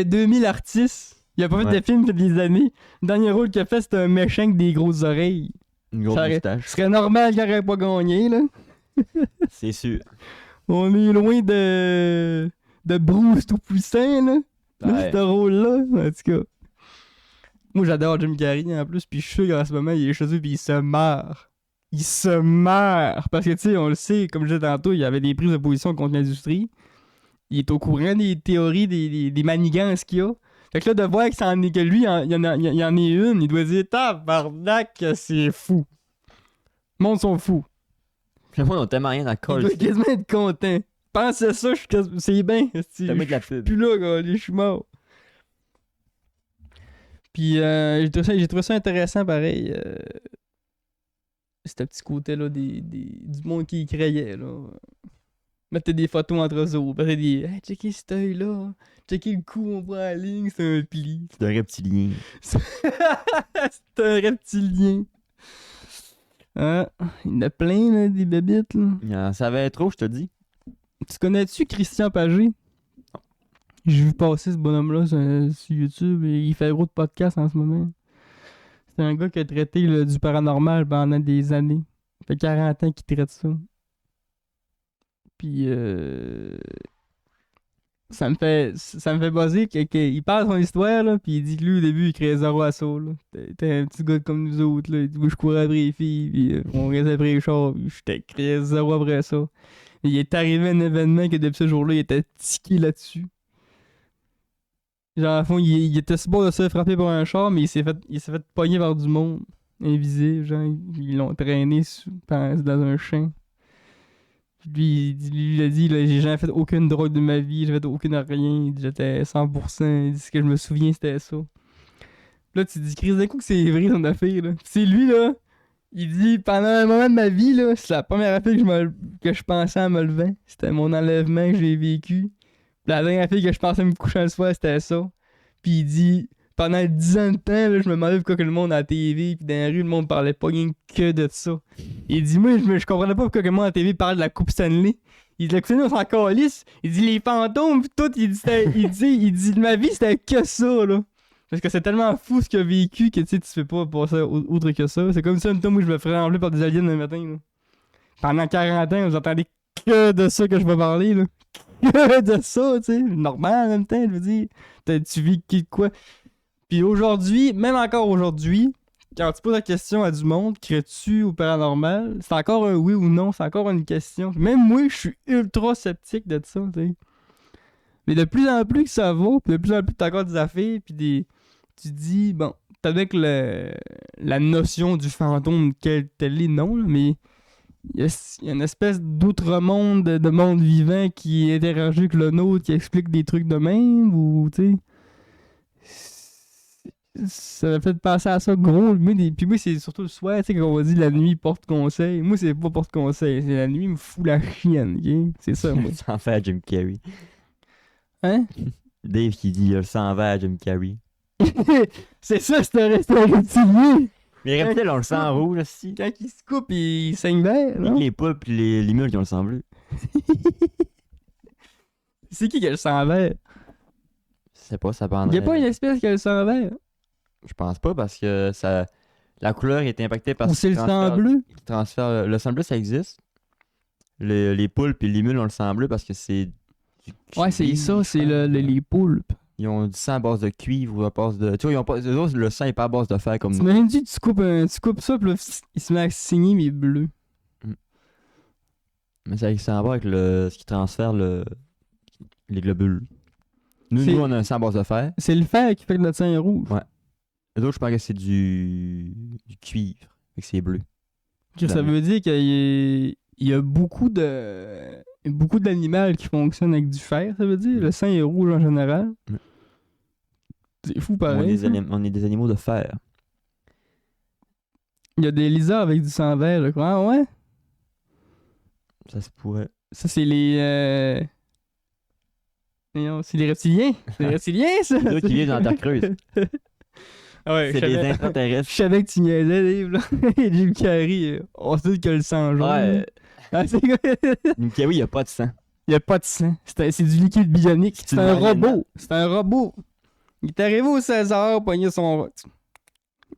2000 artistes. Il a pas fait Ouais. de film depuis des années. Le dernier rôle qu'il a fait, c'était un méchant avec des grosses oreilles. Une grosse Ça aurait- moustache. Ce serait normal qu'il n'aurait pas gagné, là. C'est sûr. On est loin de Bruce tout-puissant, là. Là, Ouais. ce rôle-là, en tout cas. Moi, j'adore Jim Carrey, en plus, puis je suis sûr qu'en ce moment, il est chez eux, puis il se meurt. Il se meurt! Parce que, tu sais, on le sait, comme je disais tantôt, il y avait des prises de position contre l'industrie. Il est au courant des théories, des manigances qu'il y a. Fait que là, de voir que lui, il y en a une, il doit dire tabarnak, c'est fou. Le monde sont fous. Le monde, on tellement rien à Il colle. doit quasiment être content. Pense à ça, c'est bien. Je T'as mis de la suis pub. plus là, gars, je suis mort. Puis j'ai trouvé ça intéressant, pareil. Ce petit côté-là du monde qui y croyait, là. Mettre des photos entre eux. Après des hey, checker cet œil-là. Checker le coup, on voit la ligne, c'est un pli. C'est un reptilien. C'est un reptilien. Ah, il y en a plein, là, des bébites, là. Il en savait trop, je te dis. Tu connais-tu Christian Pagé? J'ai vu passer ce bonhomme-là sur YouTube et il fait gros de podcasts en ce moment. C'est un gars qui a traité du paranormal pendant des années. Ça fait 40 ans qu'il traite ça. Puis ça me fait buzzer qu'il parle son histoire là, puis il dit que lui au début il créait zéro assaut là. T'es un petit gars comme nous autres là, du coup je courais après les filles, puis on restait après les chars, puis j'étais créé zéro après ça. Et il est arrivé un événement que depuis ce jour-là il était tiqué là-dessus. Genre, à fond, il était si beau de se faire frapper par un char, mais il s'est fait pogner par du monde invisible. Genre, ils l'ont traîné dans un champ. Puis lui, il a dit, là, j'ai jamais fait aucune drogue de ma vie, j'ai fait aucune rien. Il dit, j'étais 100%. Il dit, ce que je me souviens, c'était ça. Là, tu te dis, Chris, d'un coup que c'est vrai son affaire, là. Puis c'est lui, là, il dit, pendant un moment de ma vie, là, c'est la première affaire que je pensais en me levant. C'était mon enlèvement que j'ai vécu. La dernière fille que je pensais me coucher le soir, c'était ça. Puis il dit, pendant 10 ans de temps, là, je me demandais pourquoi que le monde à la TV, puis dans la rue, le monde parlait pas rien que de ça. Il dit, moi, je comprenais pas pourquoi que le monde à la TV parlait de la Coupe Stanley. Il dit, la Coupe Stanley, on s'en calisse. Il dit, les fantômes, pis tout. Il dit, ma vie, c'était que ça, là. Parce que c'est tellement fou ce qu'il a vécu que, tu sais, tu fais pas passer outre que ça. C'est comme ça, une fois, moi, je me ferais enlever par des aliens le matin, là. Pendant 40 ans, vous entendez que de ça que je vais parler, là. Que de ça, tu sais. Normal en même temps, je veux dire. Tu vis quoi? Puis aujourd'hui, même encore aujourd'hui, quand tu poses la question à du monde, crées-tu au paranormal? C'est encore un oui ou non, c'est encore une question. Même moi, je suis ultra sceptique de ça, tu sais. Mais de plus en plus que ça va, puis de plus en plus t'as encore des affaires, puis tu dis, bon, t'as avec la notion du fantôme, tel est, non, là, mais il y a une espèce d'autre monde, de monde vivant qui interagit avec le nôtre, qui explique des trucs de même, ou, tu sais. Ça m'a fait penser à ça gros. Puis moi, c'est surtout le soir, tu sais, quand on va dire la nuit porte conseil. Moi, c'est pas porte conseil, c'est la nuit me fout la chienne, ok? C'est ça, moi. Sans faire à Jim Carrey. Hein? Dave qui dit il s'en va à Jim Carrey. C'est ça, c'est un reptilien! Les reptiles ont le sang rouge aussi. Quand il se coupe, il saigne vert, non? Les poulpes et les mules qui ont le sang bleu. C'est qui a le sang vert? Je sais pas, ça Il prendrait. y a pas une espèce qui a le sang vert? Je pense pas parce que ça. La couleur est impactée par Ou c'est le sang bleu? Le sang bleu, ça existe. Les poulpes et les mules ont le sang bleu parce que c'est du Ouais, c'est cuivre, ça, c'est les poulpes. Ils ont du sang à base de cuivre ou à base de... Tu vois, ils ont pas... eux autres, le sang est pas à base de fer comme nous. T'imagines-tu, tu coupes ça, puis là, il se met à signer, mais bleu. Mais ça a à voir avec ce qui transfère les globules. Nous, on a un sang à base de fer. C'est le fer qui fait que notre sang est rouge. Ouais. Les autres, je pense que c'est du cuivre. Fait que c'est bleu. Ça veut dire qu'il y a beaucoup d'animaux qui fonctionnent avec du fer, ça veut dire. Le sang est rouge en général. C'est fou pareil. On est des animaux de fer. Il y a des lézards avec du sang vert, je crois. Ah ouais? Ça se pourrait. Ça, c'est les... Non, c'est les reptiliens. C'est les reptiliens, ça! C'est eux qui vivent dans la terre creuse. Ah ouais, c'est des intraterrestres. Je savais que tu niaisais, Dave, là. Jim Carrey, on se dit que le sang jaune. Ouais. Ah, c'est quoi? Jim Carrey, il n'y a pas de sang. Il n'y a pas de sang. C'est du liquide bionique. C'est un Marionnette. robot. C'est un robot. Il est arrivé au César, pogné son vote.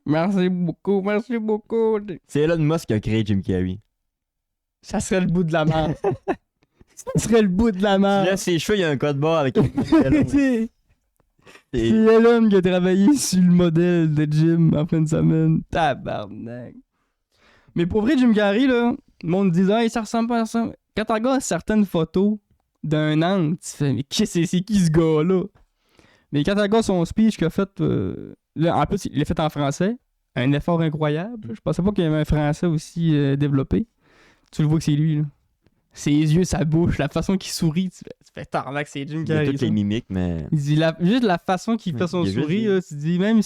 Merci beaucoup, merci beaucoup. C'est Elon Musk qui a créé Jim Carrey. Ça serait le bout de la merde. Ça serait le bout de la merde. Là, ses cheveux, il y a un code barre avec C'est Elon qui a travaillé sur le modèle de Jim en fin de semaine. Tabarnak. Mais pour vrai, Jim Carrey, là, le monde disait, hey, ça ressemble pas à ça. Quand tu regardes certaines photos d'un angle, tu fais, mais c'est qui ce gars-là? Mais quand tu regardes son speech qu'il a fait, là, en plus, il l'a fait en français. Un effort incroyable. Je pensais pas qu'il y avait un français aussi développé. Tu le vois que c'est lui, là. Ses yeux, sa bouche, la façon qu'il sourit, tu fais tarnac, c'est Jim Il y a Carrey. toutes les mimiques, mais... Il dit juste la façon qu'il fait son il y a juste sourire, lui. là, tu dis, même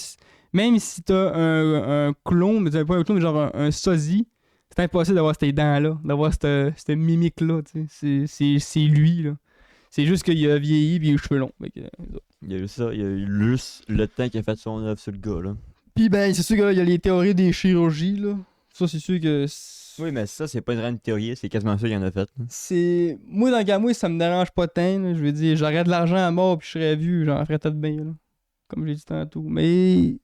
si t'as un clone, mais t'as pas un clone, mais genre un sosie, c'est impossible d'avoir ces dents-là, d'avoir cette mimique-là, tu sais. C'est lui, là. C'est juste qu'il a vieilli et il a les cheveux longs. Il y a eu ça, il y a eu juste le temps qu'il a fait son œuvre sur le gars, là. Puis ben, c'est sûr qu'il y a les théories des chirurgies, là. Ça, c'est sûr que... Oui, mais ça, c'est pas une grande théorie, c'est quasiment ça qu'il en a fait. C'est... Moi, dans le cas, moi, ça me dérange pas tant, là. Je veux dire, j'aurais de l'argent à mort puis je serais vu, j'en ferais peut-être bien, là. Comme j'ai dit tantôt. Mais...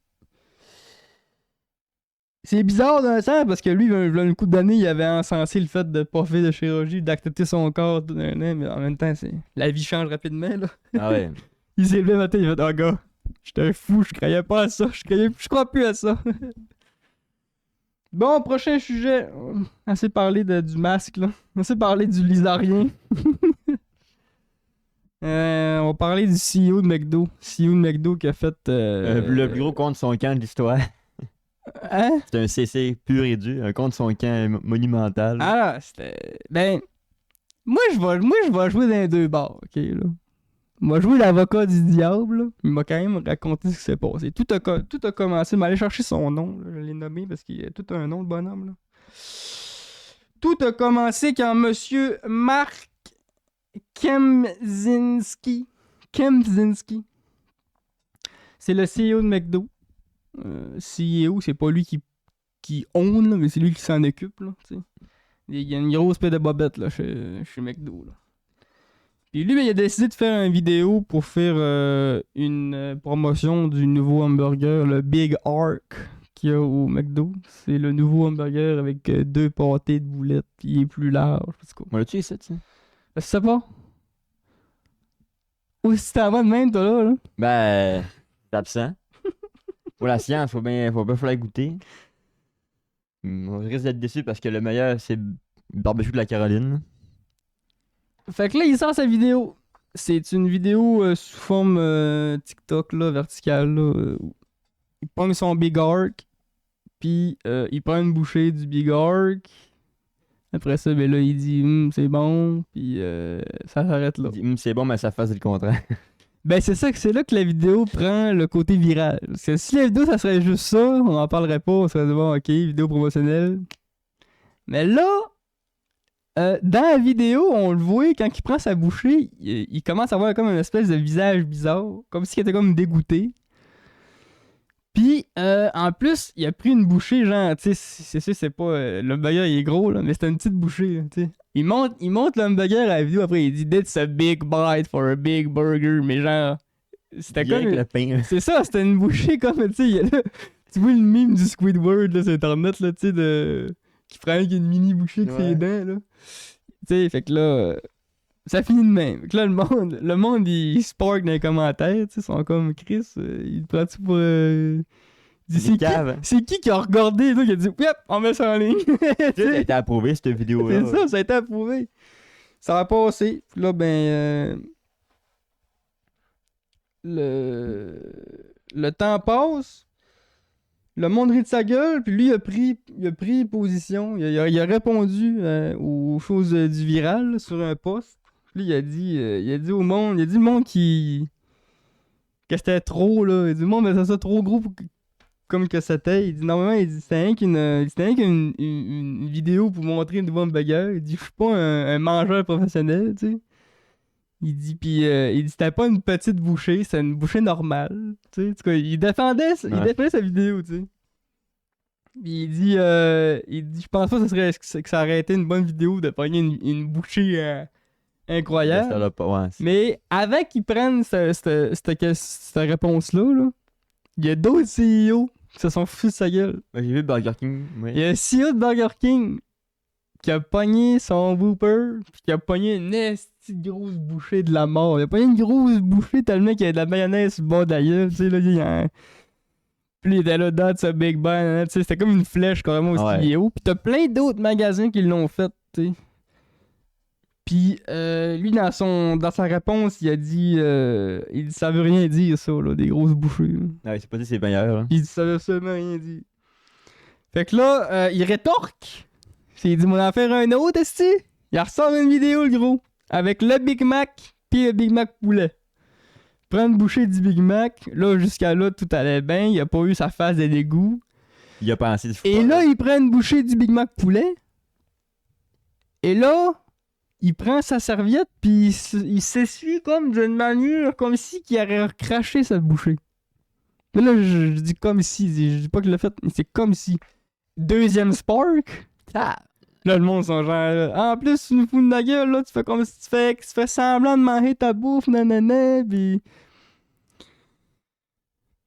C'est bizarre d'un sens parce que lui, il y a une couple d'années, il avait encensé le fait de pas faire de chirurgie, d'accepter son corps d'un an, mais en même temps, la vie change rapidement, là. Ah ouais. Il s'est levé le matin, il a fait, oh gars, j'étais un fou, je croyais pas à ça, je crois plus à ça. Bon, prochain sujet. Assez parlé du masque, là. Assez parlé du lizardien. On va parler du CEO de McDo. CEO de McDo qui a fait... Le plus gros contre son camp de l'histoire. Hein? C'est un CC pur et dur, un contre son camp monumental. Ah, c'était... Ben... Moi, je vais jouer dans les deux bars, ok, là. Moi, jouer l'avocat du diable, là. Il m'a quand même raconté ce qui s'est passé. Tout a commencé, m'aller chercher son nom, là. Je l'ai nommé parce qu'il y a tout un nom de bonhomme, là. Tout a commencé quand monsieur Mark Kemzinski, c'est le CEO de McDo. CEO, c'est pas lui qui own, là, mais c'est lui qui s'en occupe, là, tu sais. Il y a une grosse paire de bobettes, là, chez McDo, là. Puis lui, il a décidé de faire une vidéo pour faire une promotion du nouveau hamburger, le Big Arc qu'il y a au McDo. C'est le nouveau hamburger avec 2 pâtés de boulettes, puis il est plus large. On l'a-tu ici, tu sais? Tu sais pas? Ou si t'es avant de même, toi, là? Ben, c'est absent. Pour la science, faut bien falloir goûter. On risque d'être déçu parce que le meilleur, c'est le barbecue de la Caroline. Fait que là, il sort sa vidéo. C'est une vidéo sous forme TikTok, là, verticale, là. Il prend son Big Arc, puis il prend une bouchée du Big Arc. Après ça, ben là, il dit c'est bon, puis ça s'arrête là. Il dit, c'est bon, mais ça fasse le contraire. Ben c'est là que la vidéo prend le côté viral. Parce que si la vidéo, ça serait juste ça, on n'en parlerait pas, on serait bon, ok, vidéo promotionnelle. Mais là... dans la vidéo, on le voit, quand il prend sa bouchée, il commence à avoir comme une espèce de visage bizarre, comme s'il était comme dégoûté. Puis, en plus, il a pris une bouchée, genre, tu sais, c'est sûr, c'est pas... le hamburger, il est gros, là, mais c'était une petite bouchée, tu sais. Il monte le hamburger à la vidéo, après, il dit « That's a big bite for a big burger », mais genre... C'était Bien comme... avec le pain. C'est ça, c'était une bouchée comme, tu sais, Tu vois le meme du Squidward là, sur internet, là, tu sais, qui prend avec une mini bouchée avec ses dents, là. Tu sais, fait que là, ça finit de même. Fait que là, le monde, il spark dans les commentaires, tu sais, ils sont comme Chris, il prend-tu pour. Il dit, c'est qui a regardé, là, qui a dit, yep, on met ça en ligne. Ça a été approuvé, cette vidéo-là. C'est ça a été approuvé. Ça a passé. Puis là, ben. Le temps passe. Le monde rit de sa gueule, puis lui, il a pris position. Il a répondu aux choses du viral là, sur un post. Puis il a dit au monde, le monde que c'était trop, là. Il a dit, le monde, mais c'est ça trop gros comme que c'était. Il dit, normalement, c'était rien qu'une vidéo pour montrer une bonne bagarre. Il dit, je suis pas un mangeur professionnel, tu sais. Il dit, c'était pas une petite bouchée, c'était une bouchée normale, tu sais. En tout cas, il défendait sa vidéo, tu sais. Puis il dit, je pense pas que ça aurait été une bonne vidéo de pogner une bouchée incroyable. Mais avant qu'ils prennent cette réponse-là, là, il y a d'autres CEO qui se sont foutus de sa gueule. J'ai vu Burger King. Oui. Il y a un CEO de Burger King qui a pogné son Whopper, puis qui a pogné une grosse bouchée de la mort. Il a pogné une grosse bouchée tellement qu'il y a de la mayonnaise sur le bord d'ailleurs. Tu sais, là, il y a un. Puis il était là, that's a big bang. Tu sais, c'était comme une flèche carrément au CEO. Puis t'as plein d'autres magasins qui l'ont fait, tu sais. Puis lui, dans sa réponse, il dit ça veut rien dire, ça, là, des grosses bouchées. Là. Ouais, c'est pas dit c'est meilleur. Hein. Il dit ça veut absolument rien dire. Fait que là, il rétorque. Il dit, m'en en faire un autre, esti. Il ressort une vidéo, le gros, avec le Big Mac puis le Big Mac poulet. Prend une bouchée du Big Mac. Là, jusqu'à là, tout allait bien. Il a pas eu sa phase de dégoût. Il a pensé du Et là, il prend une bouchée du Big Mac poulet. Et là, il prend sa serviette puis il s'essuie comme d'une manière, comme si il aurait craché cette bouchée. Mais là, je dis comme si. Je dis pas qu'il l'a fait, mais c'est comme si. Deuxième spark. Ah. Là, le monde sont genre, en plus, tu nous fous de la gueule, là, tu fais comme si tu fais semblant de manger ta bouffe, nanana, pis.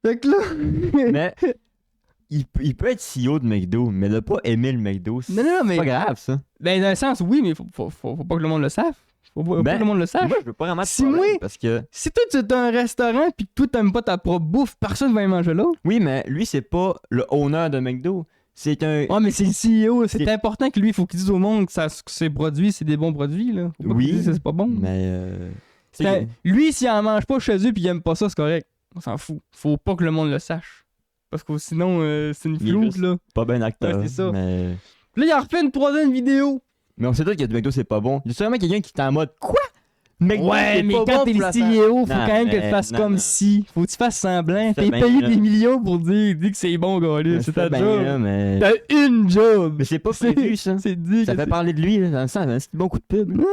Fait que là. Mais. Il peut être CEO de McDo, mais de pas aimer le McDo, c'est mais... pas grave, ça. Ben, dans le sens, oui, mais faut pas que le monde le sache. Faut pas que le monde le sache. Moi, je veux pas vraiment si moi, parce que... Si toi, tu es un restaurant pis que toi, t'aimes pas ta propre bouffe, personne va y manger là. Oui, mais lui, c'est pas le owner de McDo. C'est un... Ouais, mais c'est le CEO. C'est important que lui, il faut qu'il dise au monde que ses produits, c'est des bons produits, là. Faut pas qu'il dise que c'est pas bon. Mais... Lui, s'il en mange pas chez eux pis il aime pas ça, c'est correct. On s'en fout. Faut pas que le monde le sache. Parce que sinon, c'est une floute, là. Pas ben acteur. Ouais, c'est ça. Mais... Là, il a refait une troisième vidéo. Mais on sait tous que du McDo, c'est pas bon. Il y a sûrement quelqu'un qui est en mode, quoi? McDo, ouais, mais quand t'es le CEO, faut quand même que tu fasses comme si. Faut que tu fasses semblant. T'es payé des millions pour dire que c'est bon, gars. C'est ta job. Mais... T'as une job. Mais c'est pas prévu, ça. C'est dit ça fait parler de lui, là, dans le sens. C'est un bon coup de pub. Ouais,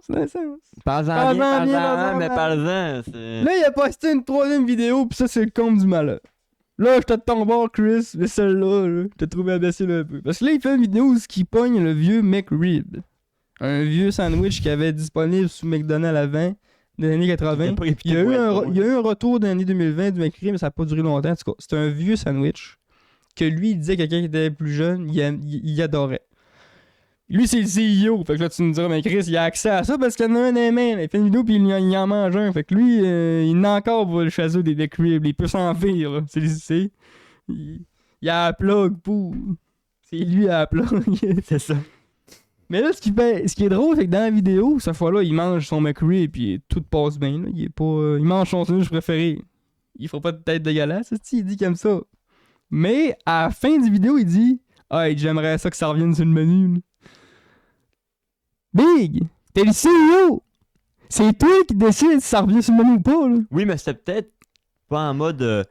dans le sens. Parle-en bien, mais parle-en. Là, il a posté une troisième vidéo, pis ça, c'est le compte du malheur. Là, je te tombe bord, Chris, mais celle-là, je t'ai trouvé imbécile un peu. Parce que là, il fait une vidéo où il pogne le vieux McRib. Un vieux sandwich qu'il avait disponible sous McDonald's avant, des années 80. Il y a eu un retour dans l'année 2020 du McRib, mais ça n'a pas duré longtemps. En tout cas, c'était un vieux sandwich que lui, il disait que quelqu'un qui était plus jeune, il adorait. Lui, c'est le CEO. Fait que là, tu me diras, mais Chris, il a accès à ça parce qu'il y en a un des mains. Il fait une vidéo puis il en mange un. Fait que lui, il n'a encore pour le chasser des McRib. Il peut s'en faire, là. Il a la plug pour. C'est lui à la plug. C'est ça. Mais là, ce qui est drôle, c'est que dans la vidéo, cette fois-là, il mange son McRib puis tout passe bien. Là. Il mange son sandwich préféré. Il fera pas de tête dégueulasse. Il dit qu'il aime ça. Mais à la fin du vidéo, il dit j'aimerais ça que ça revienne sur le menu. Là. Big! T'es le CEO! C'est toi qui décides si ça revient sur le menu ou pas, là. Oui, mais c'est peut-être pas en mode...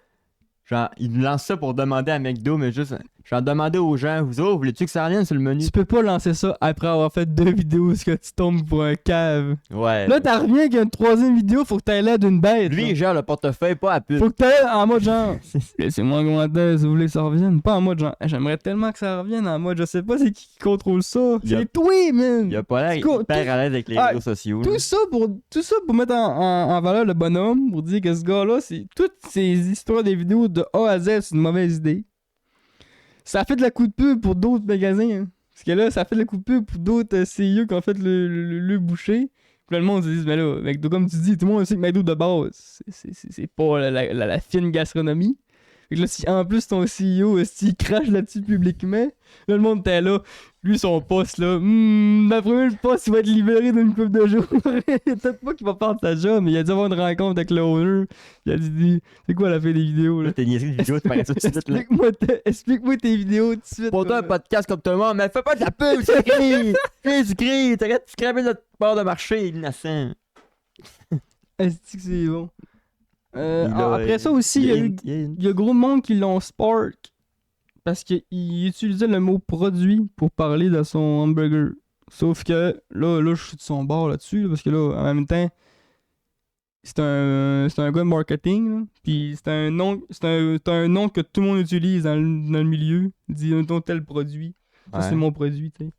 genre, il lance ça pour demander à McDo, mais juste... Genre, demander aux gens, voulez-tu que ça revienne sur le menu? Tu peux pas lancer ça après avoir fait 2 vidéos où tu tombes pour un cave. Ouais. Là, t'as reviens avec une 3e vidéo, faut que t'aies l'air d'une bête. Lui, là. genre, le portefeuille, pas à pute. Faut que t'aies en mode genre... Laissez-moi un commentaire si vous voulez que ça revienne. Pas en mode genre... J'aimerais tellement que ça revienne en mode... Je sais pas c'est qui contrôle ça. C'est toi, man! Il a pas l'air hyper à l'aise avec les réseaux sociaux. Tout ça pour mettre en valeur le bonhomme, pour dire que ce gars-là, c'est... Tout ces histoires des vidéos de A à Z, c'est une mauvaise idée. Ça a fait de la coup de pub pour d'autres magasins. Hein. Parce que là, ça a fait de la coup de pub pour d'autres CIE qui ont fait le boucher. Puis là, le monde se dit, mais là, McDo, comme tu dis, tout le monde sait que McDo de base, c'est pas la fine gastronomie. Fait que là, si en plus ton CEO, s'il crache là-dessus publiquement, là, le monde était là. Lui, son poste, là, d'après moi, le poste, il va être libéré d'une couple de jours. Peut-être pas qu'il va perdre sa job, mais il a dû avoir une rencontre avec l'owner. Il a dit, c'est quoi la fin des vidéos, là? Là, t'es niaisé de vidéo, tu parais ça tout de suite, là. Explique-moi tes vidéos tout de suite. Pour toi, un podcast comme tout le monde, mais fais pas de la pub, c'est écrit! C'est écrit! T'arrêtes de scraper notre part de marché, innocent. Est-ce que c'est bon? Là, Après ça aussi, il y a gros de monde qui l'ont spark. Parce qu'il utilisait le mot produit pour parler de son hamburger. Sauf que là je suis de son bord là-dessus. Là, parce que là, en même temps, c'est un gars de marketing. Là, puis c'est un nom que tout le monde utilise dans le milieu. Il dit un tel produit. Ça, c'est mon produit, tu sais.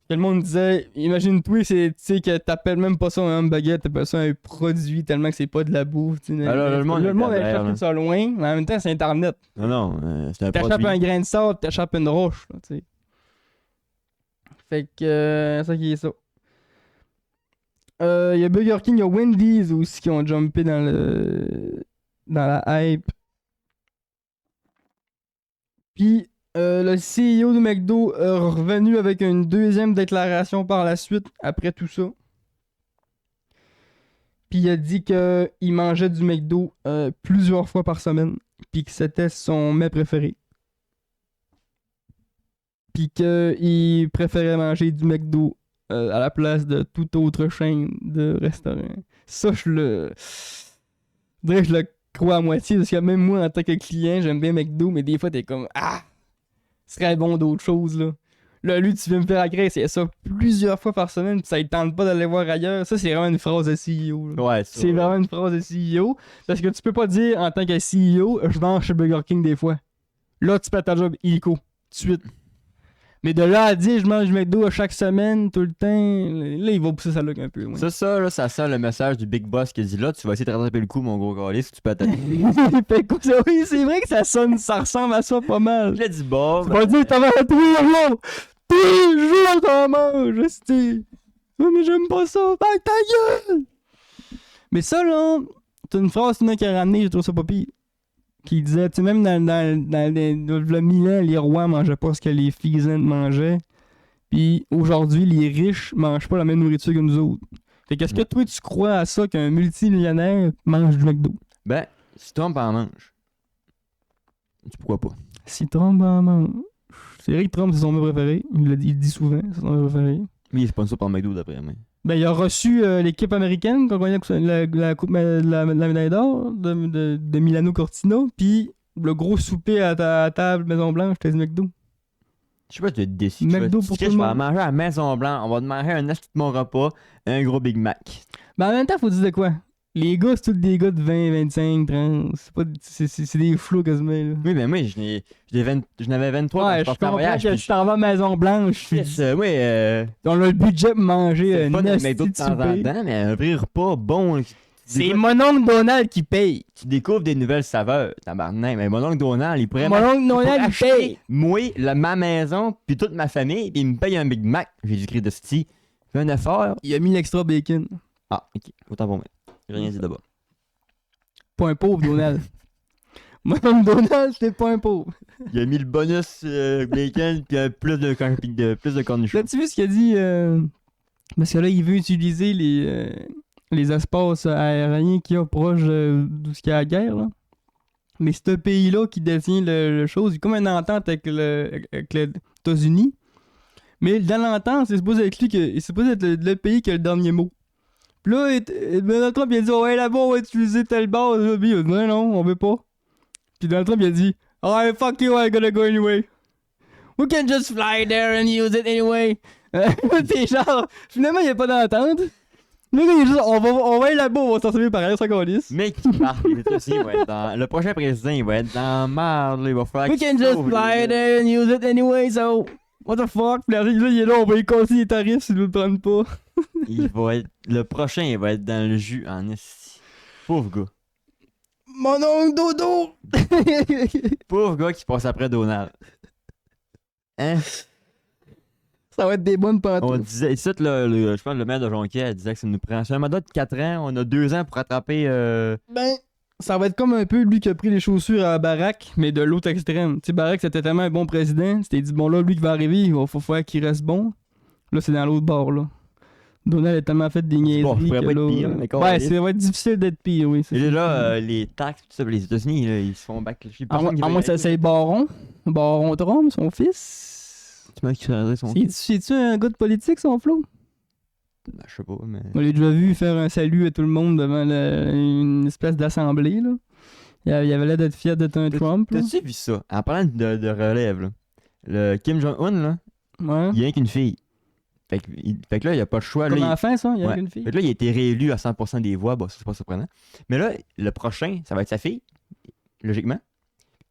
Tout le monde disait, imagine-toi, tu sais que t'appelles même pas ça un hamburger, t'appelles ça un produit tellement que c'est pas de la bouffe. Alors, le monde va chercher ça loin, mais en même temps, c'est Internet. Non, c'est un T'achètes produit. un grain de sable, t'achètes une roche, là, tu sais. Fait que, ça qui est ça. Il y a Burger King, il y a Wendy's aussi qui ont jumpé dans la hype. Puis, le CEO de McDo est revenu avec une deuxième déclaration par la suite, après tout ça. Puis il a dit qu'il mangeait du McDo plusieurs fois par semaine. Puis que c'était son mets préféré. Puis qu'il préférait manger du McDo à la place de toute autre chaîne de restaurants. Ça, je dirais que je le crois à moitié, parce que même moi, en tant que client, j'aime bien McDo, mais des fois, t'es comme « Ah! Ce serait bon d'autres choses, là. » Là, lui, tu viens me faire agresser ça plusieurs fois par semaine, pis ça ne tente pas d'aller voir ailleurs. Ça, c'est vraiment une phrase de CEO. Là. Ouais, c'est vraiment une phrase de CEO. Parce que tu peux pas dire, en tant que CEO, je mange chez Burger King des fois. Là, tu perds ta job illico, tout de suite. Mais de là à dire, je mange McDo à chaque semaine, tout le temps, là, il va pousser ça là un peu. Ouais. Ça, là, ça sent le message du Big Boss qui dit là, tu vas essayer de rattraper le coup, mon gros calice, tu peux attaquer. Oui, c'est vrai que ça ressemble à ça pas mal. Je l'ai dit, bon. Tu vas dire, t'en vas à tous les jours! Tous les jours, t'en manges, c'est. Oh, mais j'aime pas ça, bang ta gueule! Mais ça, là, t'as une phrase qui a ramené, je trouve ça pas pire. Qui disait, tu sais, même dans le 1000 ans, les rois mangeaient pas ce que les paysans mangeaient. Puis aujourd'hui, les riches mangent pas la même nourriture que nous autres. Fait qu'est-ce que toi, tu crois à ça qu'un multimillionnaire mange du McDo? Ben, si Trump en mange. Pourquoi pas? Si Trump en mange. C'est vrai que Trump, c'est son mets préféré. Il dit souvent, c'est son mets préféré. Mais il est sponsor par McDo d'après moi. Ben, il a reçu l'équipe américaine qui a gagné la médaille d'or de Milano Cortina, puis le gros souper à table Maison-Blanche, c'était du McDo. Je sais pas, tu vas être déçu. McDo tu pour sais, tout je le vais monde. manger à la Maison-Blanche, on va te manger un esti de mon repas, un gros Big Mac. Ben, en même temps, faut dire de quoi? Les gars, c'est tous des gars de 20, 25, 30. C'est des flots quasiment, là. Oui, ben moi, j'en avais 23 Ouais, je quand je partais en comprends voyage. que puis tu t'en vas à Maison-Blanche. Yes, oui, On a le budget pour manger c'est un pas de esti McDo de de temps en souper. temps, mais un vrai repas bon. C'est mon oncle Donald qui paye. Tu découvres des nouvelles saveurs, tabarnak. Mais mon oncle Donald, il pourrait Mon oncle il pourrait Donald, il acheter, paye. moi, ma maison, puis toute ma famille, puis il me paye un Big Mac. J'ai du cri de sti. Fais un effort. Il a mis l'extra bacon. Ah, ok. Autant pour moi. J'ai rien dit d'abord. Pas un pauvre, Donald. Mon oncle Donald, c'était pas un pauvre. Il a mis le bonus bacon, puis plus de cornichons. As-tu vu ce qu'il a dit? Parce que là, il veut utiliser les espaces aériens qu'il y a proche d'où il y a la guerre, là. Mais c'est un pays-là qui détient le chose. Il y a comme une entente avec les États-Unis. Mais dans l'entente, c'est supposé être le pays qui a le dernier mot. Puis là, Donald Trump il a dit ouais, là-bas, on va utiliser telle base. Là. Puis il a dit non, on veut pas. Puis Donald Trump il a dit alright, fuck you, I'm gonna go anyway. We can just fly there and use it anyway. C'est genre, finalement, il n'y a pas d'entente. Le gars, il est juste, on va aller là-bas, on va s'en servir pareil, ça qu'on lisse. Mec, qui parle, le prochain président, il va être dans merde, là, il va falloir We can just fly there and use it anyway, so what the fuck? Puis là, il est là, on va y casser les tarifs s'ils ne le prennent pas. Le prochain, il va être dans le jus en esti. Pauvre gars. Mon oncle Dodo! Pauvre gars qui passe après Donald. Hein? Ça va être des bonnes On pantoufles. disait, ici, je pense que le maire de Jonquière disait que ça nous prend. C'est un mandat de 4 ans, on a 2 ans pour rattraper. Ben, ça va être comme un peu lui qui a pris les chaussures à Barack, mais de l'autre extrême. Tu sais, Barack, c'était tellement un bon président. C'était dit, bon là, lui qui va arriver, il va faut faire qu'il reste bon. Là, c'est dans l'autre bord, là. Donald a tellement fait des niaiseries. Bon, je pourrais que pas être là, pire, mais quand ouais, même. ça va être difficile d'être pire, oui. Et là, les taxes, tout ça, les États-Unis, là, ils se font back. À moins que ça c'est Baron. Baron Trump, son fils. Tu m'as qui serait son. C'est-tu un gars de politique, son Flo? Ben, je sais pas, mais. On l'a déjà vu faire un salut à tout le monde devant une espèce d'assemblée, là. Il avait l'air d'être fier d'être un Trump, là. T'as-tu vu ça? En parlant de relève, là, le Kim Jong-un, là, Ouais. il y a rien qu'une fille. Fait que là, il n'y a pas le choix. Comme Là, enfant, ça, il y a ouais. une fille. Fait que là, il a été réélu à 100% des voix. Bon, ça, c'est pas surprenant. Mais là, le prochain, ça va être sa fille, logiquement.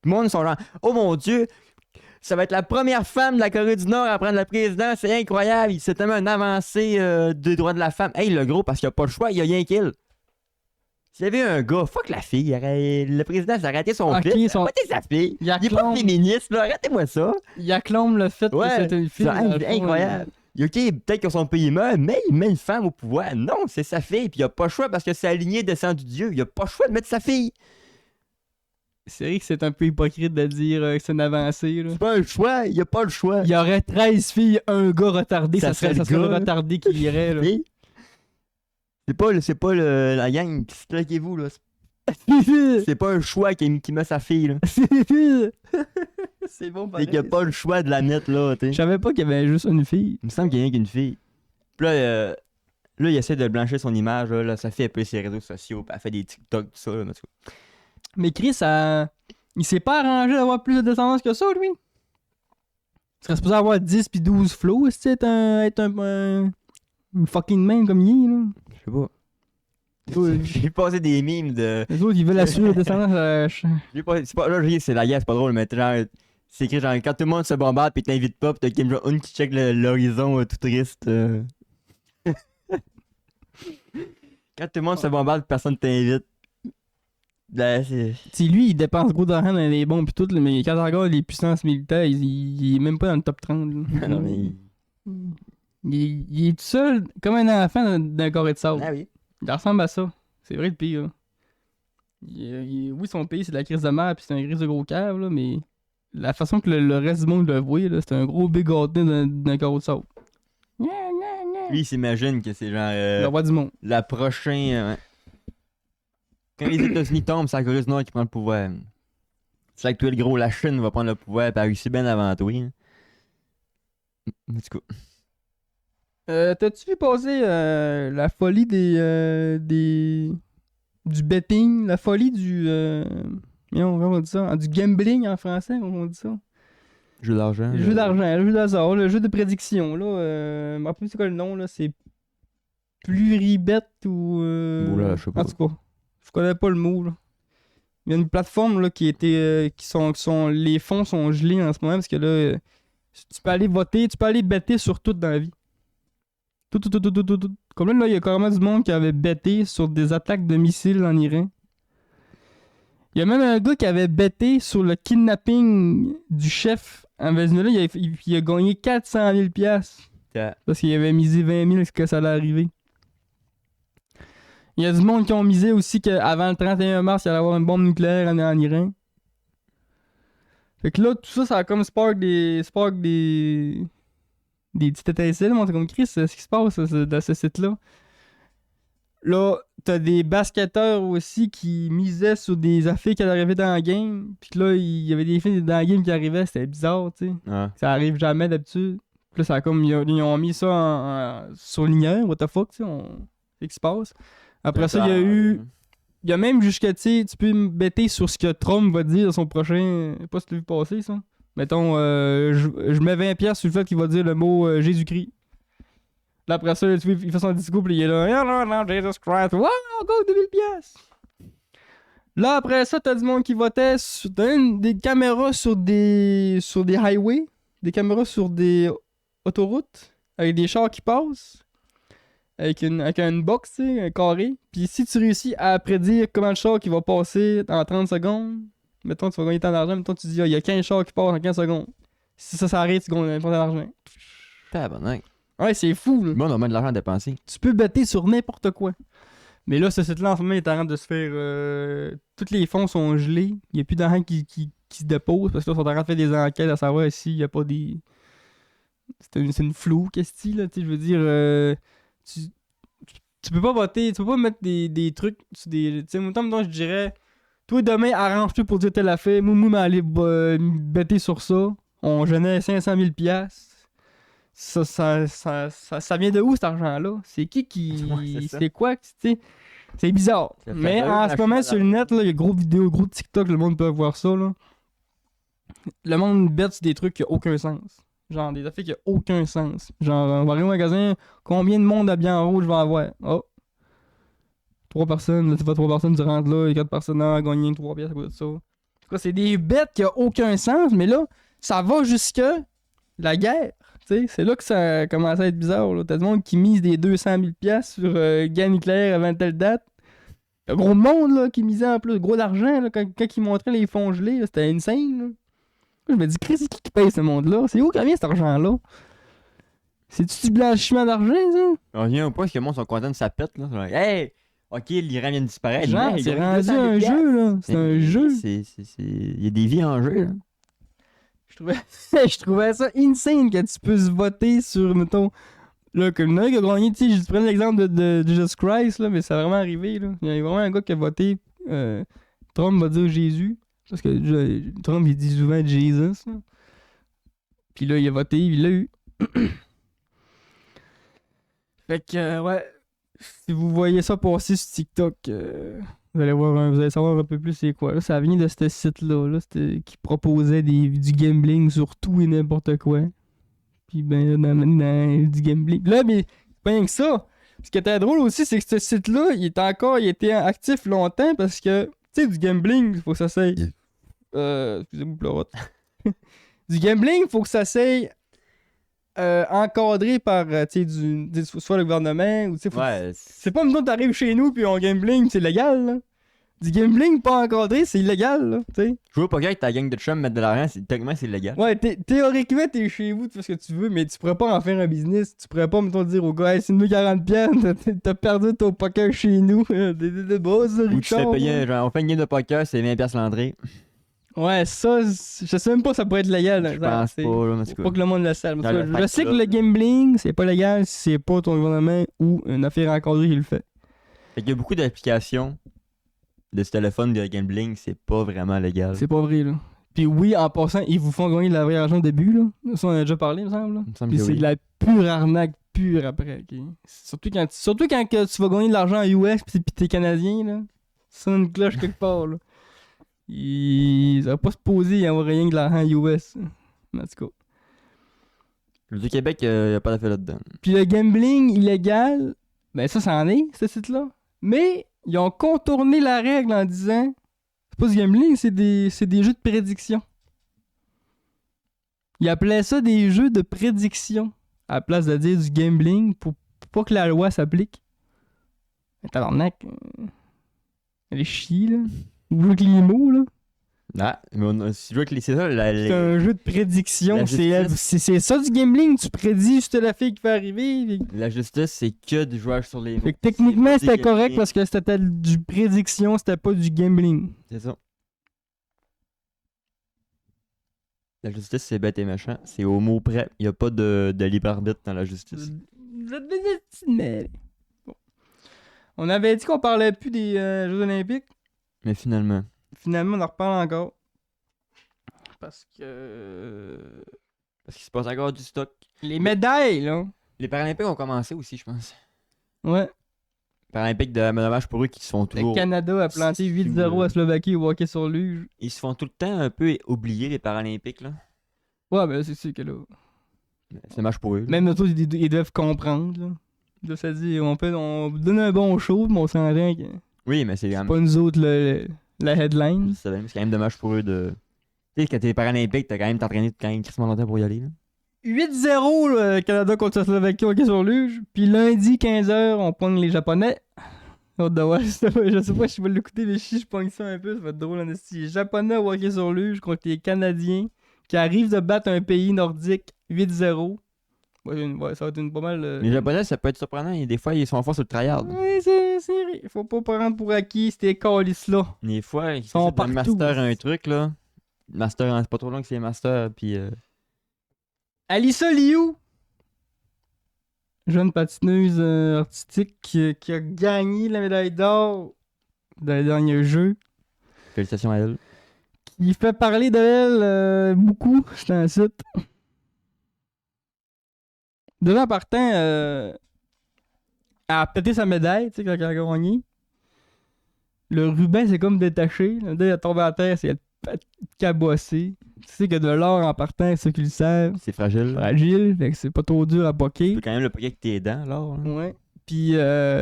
Tout le monde sont genre, oh mon Dieu, ça va être la première femme de la Corée du Nord à prendre la présidence. C'est incroyable. C'est tellement une avancée des droits de la femme. Hey, le gros, parce qu'il n'y a pas le choix, il y a rien qu'il. S'il y avait un gars, fuck la fille, le président s'est arrêté son Ok, fils, son- arrêtez sa fille. Il Il est pas acclame, féministe, là, arrêtez-moi ça. il acclame le fait que Ouais, c'est une fille. c'est dans le fond, incroyable. OK, peut-être que son pays meurt, mais il met une femme au pouvoir. Non, c'est sa fille, puis il a pas le choix parce que c'est aligné descend du Dieu. Il a pas le choix de mettre sa fille. C'est vrai que c'est un peu hypocrite de dire que c'est une avancée, là. C'est pas un choix, il a pas le choix. Il y aurait 13 filles, un gars retardé, Ça ça serait serait le le gars, retardé qui irait, là. Fille. C'est pas la gang qui se claquez-vous, là. C'est pas un choix qui met sa fille, là. C'est bon, C'est pareil. qu'il a pas le choix de la mettre, là, tu Je sais. savais pas qu'il y avait juste une fille. Il me semble qu'il y a rien qu'une fille. Puis là, il essaie de blanchir son image, là. Sa fille, elle peut ses réseaux sociaux, puis elle fait des TikTok, tout ça, là. En tout cas. Mais Chris, il s'est pas arrangé d'avoir plus de descendance que ça, lui. Il serait supposé avoir 10 puis 12 flots, c'est être un fucking man comme il est, là. Je sais pas. Ouais. J'ai passé des mimes de. Les autres, ils veulent assurer la descendance. C'est pas, là, c'est la guerre, c'est pas drôle, mais genre, c'est écrit genre, quand tout le monde se bombarde pis t'invites pas, pis t'as Kim Jong-un qui check l'horizon tout triste. Quand tout le monde se bombarde, personne t'invite. Là, c'est. Si lui, il dépense gros d'argent dans les bombes pis tout, là, mais quand on regarde les puissances militaires, il est même pas dans le top 30. Là. Non, mais. Il est tout seul, comme un enfant dans un carré de sable. Ah oui. Il ressemble à ça. C'est vrai le pire. Là. Oui, son pays, c'est de la crise de mer pis c'est un gris de gros cave, là, mais la façon que le reste du monde le voit, là, c'est un gros big hôtel dans un carreau de sable. Lui, il s'imagine que c'est genre. Le roi du monde. La prochaine. Quand les États-Unis tombent, c'est la Corée du Nord qui prend le pouvoir. C'est là que toi, le gros, la Chine va prendre le pouvoir, pis elle réussit bien avant toi. Hein. En tout cas. T'as-tu vu passer la folie du betting, la folie du comment on dit ça, du gambling en français, comment on dit ça? Jeu d'argent. Le jeu d'argent, le jeu d'hasard, le jeu de prédiction là, je me rappelle plus c'est quoi le nom là, c'est Pluribet ou Bon, là, je sais pas. en tout cas, je connais pas le mot là. Il y a une plateforme là qui était qui sont les fonds sont gelés en ce moment parce que là tu peux aller voter, tu peux aller better sur tout dans la vie. Tout. Comme là, il y a carrément du monde qui avait betté sur des attaques de missiles en Iran. Il y a même un gars qui avait betté sur le kidnapping du chef en Venezuela. Il a gagné 400 000 piastres parce qu'il avait misé 20 000 que ça allait arriver. Il y a du monde qui ont misé aussi qu'avant le 31 mars, il allait y avoir une bombe nucléaire en Iran. Fait que là, tout ça, ça a comme spark des petites étincelles, mon comme Chris, c'est ce qui se passe dans ce site-là. Là, t'as des basketteurs aussi qui misaient sur des affaires qui arrivaient dans la game. Puis que là, il y avait des filles dans la game qui arrivaient, c'était bizarre, tu sais. Ah. Ça arrive jamais d'habitude. Puis là, ça a comme, ils ont mis ça en surligneur, what the fuck, tu sais, c'est ce qui se passe. Après ça, il y a eu. Il y a même jusqu'à, tu sais, tu peux me bêter sur ce que Trump va dire dans son prochain. Je sais pas si tu l'as vu passer, ça. Mettons, je mets 20 piastres sur le fait qu'il va dire le mot Jésus-Christ. Là, après ça, il fait son discours, puis il est là, non, Jesus Christ, wow, go 2000 piastres. Là, après ça, t'as du monde qui votait sur des caméras sur des highways, des caméras sur des autoroutes, avec des chars qui passent. avec une box, tu sais, un carré. Puis si tu réussis à prédire comment le char qui va passer en 30 secondes, mettons tu vas gagner tant d'argent, mettons tu dis il y a 15 chars qui passent en 15 secondes. Si ça s'arrête, tu gagnes pas d'argent. Tabarnak. Ouais, c'est fou, là. Bon, on a moins de l'argent à dépenser. Tu peux better sur n'importe quoi. Mais là, ce site-là, en ce moment, il est en train de se faire... tous les fonds sont gelés. Il n'y a plus d'argent qui se dépose parce que là, ils sont en train de faire des enquêtes à savoir s'il n'y a pas des... C'est une floue, qu'est-ce que là, tu sais, je veux dire... tu peux pas voter, tu peux pas mettre des trucs sur des... Tu sais, moi, je dirais... Toi, demain, arrange-toi pour dire telle affaire. Moi, m'aller better sur ça. On gênait 500 000 piastres. Ça vient de où cet argent-là? C'est qui Ouais, c'est c'est quoi? Tu sais, c'est bizarre. Ça fait Mais peur, en la ce moment, chose sur le net, là, il y a gros vidéos, gros TikTok, le monde peut voir ça. Là. Le monde bête sur des trucs qui n'ont aucun sens. Genre des affaires qui n'ont aucun sens. Genre, on va aller au magasin, combien de monde habillé en rouge je vais avoir? Oh! 3 personnes, là, tu vas 3 personnes, tu rentres là, et 4 personnes à gagner 3 pièces à cause de ça. En tout cas, c'est des bêtes qui n'ont aucun sens, mais là, ça va jusque la guerre. T'sais, c'est là que ça commence à être bizarre. Là. T'as du monde qui mise des 200 000 piastres sur guerre nucléaire avant telle date. Y'a gros de monde là, qui misait en plus, gros d'argent là, quand ils montraient les fonds gelés. Là, c'était insane. Là. Je me dis, Chris, c'est qui paye ce monde-là? C'est où qui vient cet argent-là? C'est-tu du blanchiment d'argent, ça? On vient au point que le monde sont contents de sa pète. Là. Genre, hey! Ok, l'Iran vient de disparaître. Genre, mais c'est ils ont rendu 200 000 un piastres. jeu, là. C'est un jeu. Il y a des vies en jeu. Là. Je trouvais ça insane que tu puisses voter sur, mettons, là, comme un qui a gagné, tu sais, je prends l'exemple de Jesus Christ, là, mais ça a vraiment arrivé, là. Il y a vraiment un gars qui a voté, Trump va dire Jésus, parce que Trump, il dit souvent Jesus, là. Puis là, il a voté, il l'a eu. Fait que, ouais, si vous voyez ça passer sur TikTok, vous allez savoir un peu plus c'est quoi. Là, ça vient de ce site-là, là, qui proposait du gambling sur tout et n'importe quoi. Puis ben, du gambling. Là, mais c'est pas rien que ça. Ce qui était drôle aussi, c'est que ce site-là, il était actif longtemps parce que, tu sais, du gambling, faut que ça s'aille. Excusez-moi pour le rot. Du gambling, faut que ça s'aille encadré par, tu sais, soit le gouvernement ou, tu sais, Ouais, c'est pas maintenant que t'arrives chez nous puis on gambling, c'est légal, là. Du gambling pas encadré, c'est illégal, là, tu sais. jouer au poker avec ta gang de chums, mettre de l'argent, techniquement, c'est illégal. Ouais, théoriquement, t'es chez vous, tu fais ce que tu veux, mais tu pourrais pas en faire un business. Tu pourrais pas, mettons, dire au gars, hey, c'est nous 40 piastres, t'as perdu ton poker chez nous. Des bosses, Ou tu Richard. te fais payer, genre, on fait une game de poker, c'est 20$ l'entrée. Ouais, ça, je sais même pas si ça pourrait être légal. Je pense pas, là, mais c'est Pas quoi. que le monde le sache. Dans le Je sais que facture. le gambling, c'est pas légal si c'est pas ton gouvernement ou une affaire encadrée qui le fait. Fait qu'il y a beaucoup d'applications de ce téléphone de gambling, c'est pas vraiment légal. C'est pas vrai, là. Puis oui, en passant, ils vous font gagner de la vraie argent au début, là. Ça, on en a déjà parlé, il me semble. Là. Il me semble Puis que c'est oui. de la pure arnaque pure après, ok? Surtout quand que tu vas gagner de l'argent en US pis t'es Canadien, là. Ça sonne une cloche quelque part, là. Ça va pas se poser, il y aura rien que de l'argent US. En tout cas. Le du Québec, il n'y a pas d'affaire là-dedans. Puis le gambling illégal, ben ça en est, ce site-là. Mais ils ont contourné la règle en disant c'est pas du gambling, c'est des jeux de prédiction. Ils appelaient ça des jeux de prédiction à la place de dire du gambling pour pas que la loi s'applique. Mais tabarnak, elle est chier, là. Ou avec les mots, là. Ah, mais si tu veux que c'est ça, C'est un jeu de prédiction. La justice. C'est ça du gambling. Tu prédis juste la fille qui va arriver. la justice, c'est que du jouage sur les mots. Fait que techniquement, C'est c'était pas correct des- parce que c'était du prédiction, c'était pas du gambling. C'est ça. La justice, c'est bête et méchant. C'est au mot près. Il n'y a pas de libre arbitre dans la justice. Mais... Bon. On avait dit qu'on parlait plus des Jeux Olympiques. Mais finalement. Finalement, on en reparle encore. Parce que... Parce qu'il se passe encore du stock. Les médailles, là. Les Paralympiques ont commencé aussi, je pense. Ouais. Paralympiques de dommage pour eux qui se font Le toujours. Canada a planté 8-0 à Slovaquie au hockey sur luge. Ils se font tout le temps un peu oublier, les Paralympiques, là. Ouais, ben c'est sûr que là... C'est dommage pour eux. là. Même eux, ils doivent comprendre, là. De se dire, on donne un bon show, mais on s'entend que Oui, mais c'est quand c'est même. pas nous autres la headline. C'est quand même dommage pour eux de. Tu sais, quand t'es Paralympique, t'as quand même t'entraîné quand même crissement longtemps pour y aller, là. 8-0, le Canada contre la Slovaquie au hockey sur luge. Puis lundi, 15h, on pogne les Japonais. Oh, je sais pas si je vais l'écouter, mais si je pogne ça un peu, ça va être drôle. Les Japonais au hockey sur luge contre les Canadiens qui arrivent de battre un pays nordique 8-0. Ouais, ça va être une pas mal. Les Japonais, ça peut être surprenant. Et des fois, ils sont forts sur le tryhard. Oui, c'est. Faut pas prendre pour acquis ces calices-là. Des fois, ils sont sont partout. master un truc, là. Master, c'est pas trop long que c'est master, puis... Alyssa Liu, jeune patineuse artistique qui a gagné la médaille d'or dans les derniers jeux. Félicitations à elle. Qui fait parler d'elle beaucoup, je t'incite. Déjà, partant, elle a pété sa médaille, tu sais, quand elle a gagné. Le ruban, c'est comme détaché. Le dès qu'elle est tombée à terre, c'est cabossé. Tu sais que de l'or en partant, ceux qui le savent, C'est fragile. fragile, fait que c'est pas trop dur à Tu poquer. peux quand même le poker avec tes dents, alors. Hein. Ouais. Puis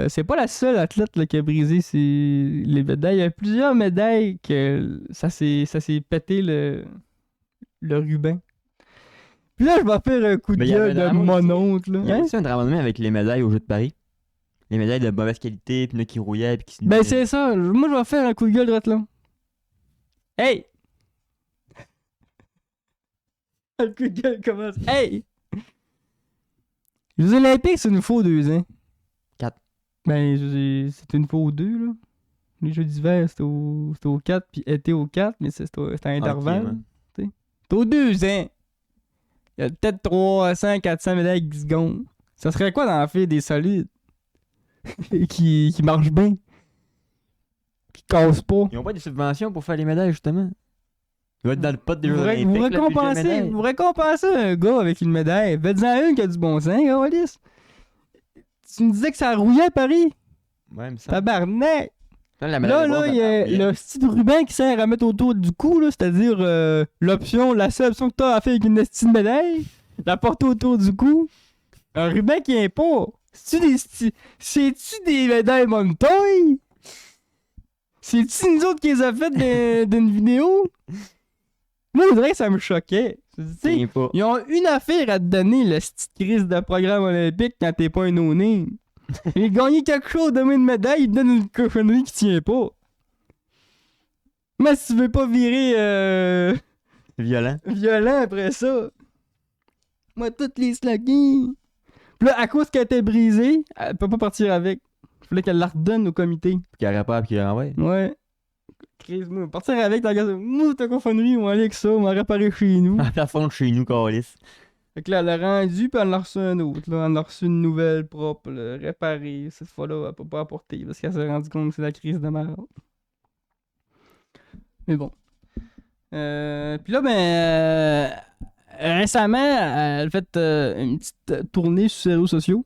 c'est pas la seule athlète là, qui a brisé les médailles. Il y a plusieurs médailles que ça s'est pété le ruban. Puis là, je vais faire un coup de Mais il y avait gueule de un drame mon aussi. oncle. Il y a Hein? aussi un drame avec les médailles aux Jeux de Paris. Les médailles de mauvaise qualité, puis là qui rouillaient, puis qui se... Ben c'est ça. Moi, je vais faire un coup de gueule de là. Hey! Le coup de gueule commence. Hey! Les Jeux Olympiques, c'est une fois aux 2 ans. 4. Ben, c'est une fois aux 2, là. Les Jeux d'hiver, c'était au 4, puis été au 4, mais c'était à intervalle. ouais. C'est aux 2 ans. Il y a peut-être 300, 400 médailles qui se gagnent. Ça serait quoi d'en faire des solides? qui marchent bien? Qui cassent pas? Ils ont pas des subventions pour faire les médailles, justement. Ils vont être dans le pot des Jeux Vous Olympiques. là, puis j'ai récompensez, médaille. vous récompensez un gars avec une médaille. Faites-en une qui a du bon sens, gars, Alice. Tu me disais que ça rouillait à Paris? Ouais, il me semble. Tabarnak! La médaille de Là, bronze, il y a elle le style ruban qui sert à mettre autour du cou, là, c'est-à-dire la seule option que t'as à faire avec une style médaille, la porter autour du cou. Un ruban qui est pas. C'est-tu des médailles Montoy? C'est-tu nous autres qui les a faites d'une vidéo? Moi, je dirais que ça me choquait. Tu sais, Tiens pas. ils ont une affaire à te donner, le style crise de programme olympique, quand t'es pas un no-name. Ils gagné quelque chose, donner une médaille, ils te donnent une cochonnerie qui tient pas. Mais si tu veux pas virer Violent. violent après ça, moi, toutes les slackings. Puis là, à cause qu'elle était brisée, elle peut pas partir avec. Fallait qu'elle la redonne au comité. Puis qu'il arrête pas, puis qu'il renvoie. Ouais. Chris, moi, partir avec, moi, ta cochonnerie, on va aller avec ça, on va réparer chez nous. À la fond de chez nous, Carlis. Fait que là, elle l'a rendu, puis elle en a reçu un autre. Là. Elle en a reçu une nouvelle propre, là, réparée. Cette fois-là, elle peut pas apporter parce qu'elle s'est rendue compte que c'est la crise de merde. Mais bon. Puis là, récemment, elle a fait une petite tournée sur ses réseaux sociaux.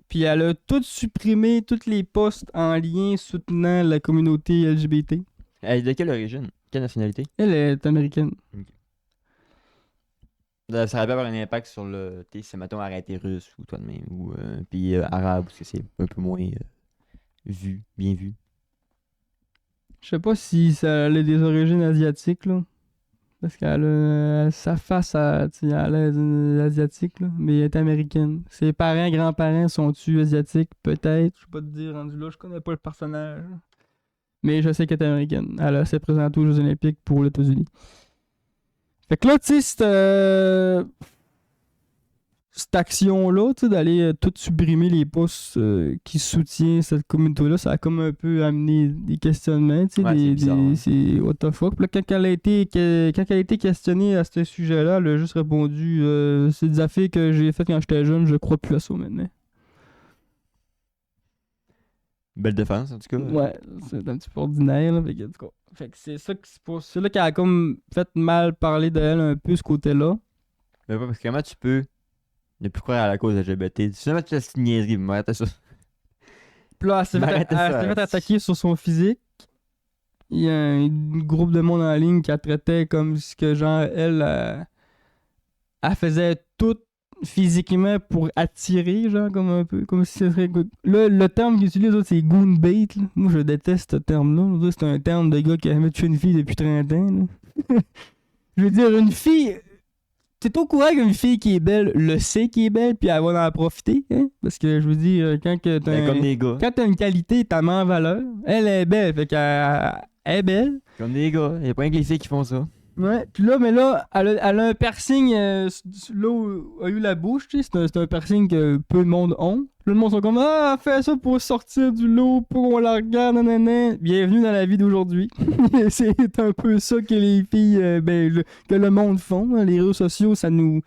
Puis elle a tout supprimé, tous les posts en lien soutenant la communauté LGBT. Elle est de quelle origine? Quelle nationalité? Elle est américaine. Ça aurait pu avoir un impact sur le... Tu sais, si mettons arrêté russe ou toi de même, ou pays arabe, parce que c'est un peu moins vu, bien vu. Je sais pas si ça a des origines asiatiques, là. Parce qu'elle a sa face à, tu sais, elle est asiatique, là. Mais elle est américaine. Ses parents, grands-parents sont-tu asiatiques? Peut-être. Je peux pas te dire, rendu là, je connais pas le personnage. Mais je sais qu'elle est américaine. Elle s'est présentée aux Jeux Olympiques pour les États-Unis. Fait que là, tu sais, cette action-là, tu sais, d'aller tout supprimer les posts qui soutiennent cette communauté-là, ça a comme un peu amené des questionnements, tu sais, Ouais, c'est bizarre, ouais. c'est what the fuck. Puis là, quand elle a été questionnée à ce sujet-là, elle a juste répondu c'est des affaires que j'ai faites quand j'étais jeune, je crois plus à ça maintenant. Belle défense, en tout cas. Ouais, c'est un petit peu ordinaire, là, fait que c'est ça c'est là qu'elle a comme fait mal parler d'elle un peu, ce côté-là. Mais pas parce que comment tu peux ne plus croire à la cause LGBT? Finalement, tu as une niaiserie, mais arrête ça. Puis là, elle s'est Arrêtez ça. fait attaquer sur son physique. Il y a un groupe de monde en ligne qui la traitait comme si que genre elle faisait tout physiquement pour attirer, genre comme un peu, comme si ce serait... Là, le terme qu'ils utilisent, c'est goon bait, là. Moi, je déteste ce terme-là. C'est un terme de gars qui a jamais tué une fille depuis 30 ans, là. Je veux dire, une fille... t'es au courant qu'une fille qui est belle le sait qui est belle, puis elle va en profiter, hein? Parce que je veux dire, quand que Ben, comme des gars. quand t'as une qualité, t'as mis en valeur. Elle est belle, fait qu'elle elle est belle. Comme des gars. Il y a pas que les filles qui font ça. Ouais, puis là, mais là, elle a un piercing là où a eu la bouche, tu sais, c'est un piercing que peu de monde ont. Là, le monde sont comme, ah, fais ça pour sortir du lot, pour qu'on la regarde, nanana. Bienvenue dans la vie d'aujourd'hui. C'est un peu ça que les filles, que le monde font. Hein. Les réseaux sociaux, ça nous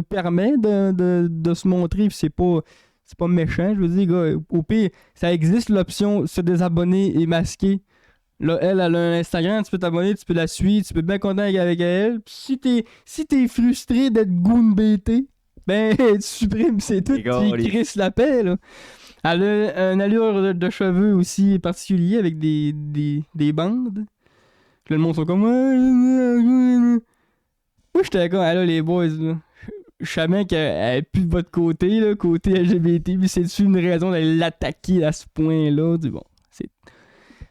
permet de se montrer, puis c'est pas méchant, je veux dire, gars. Au pire, ça existe l'option se désabonner et masquer. Là, elle a un Instagram, tu peux t'abonner, tu peux la suivre, tu peux être bien content avec elle. Puis si t'es frustré d'être goon-bêté, ben tu supprimes, c'est tout, tu crisses la paix, là. Elle a une allure de cheveux aussi particulier avec des bandes. Puis là, le monde sont comme... Moi, j'étais comme, ah là, les boys, là. Je savais qu'elle est plus de votre côté, là, côté LGBT, puis c'est-tu une raison d'aller l'attaquer à ce point-là? Bon,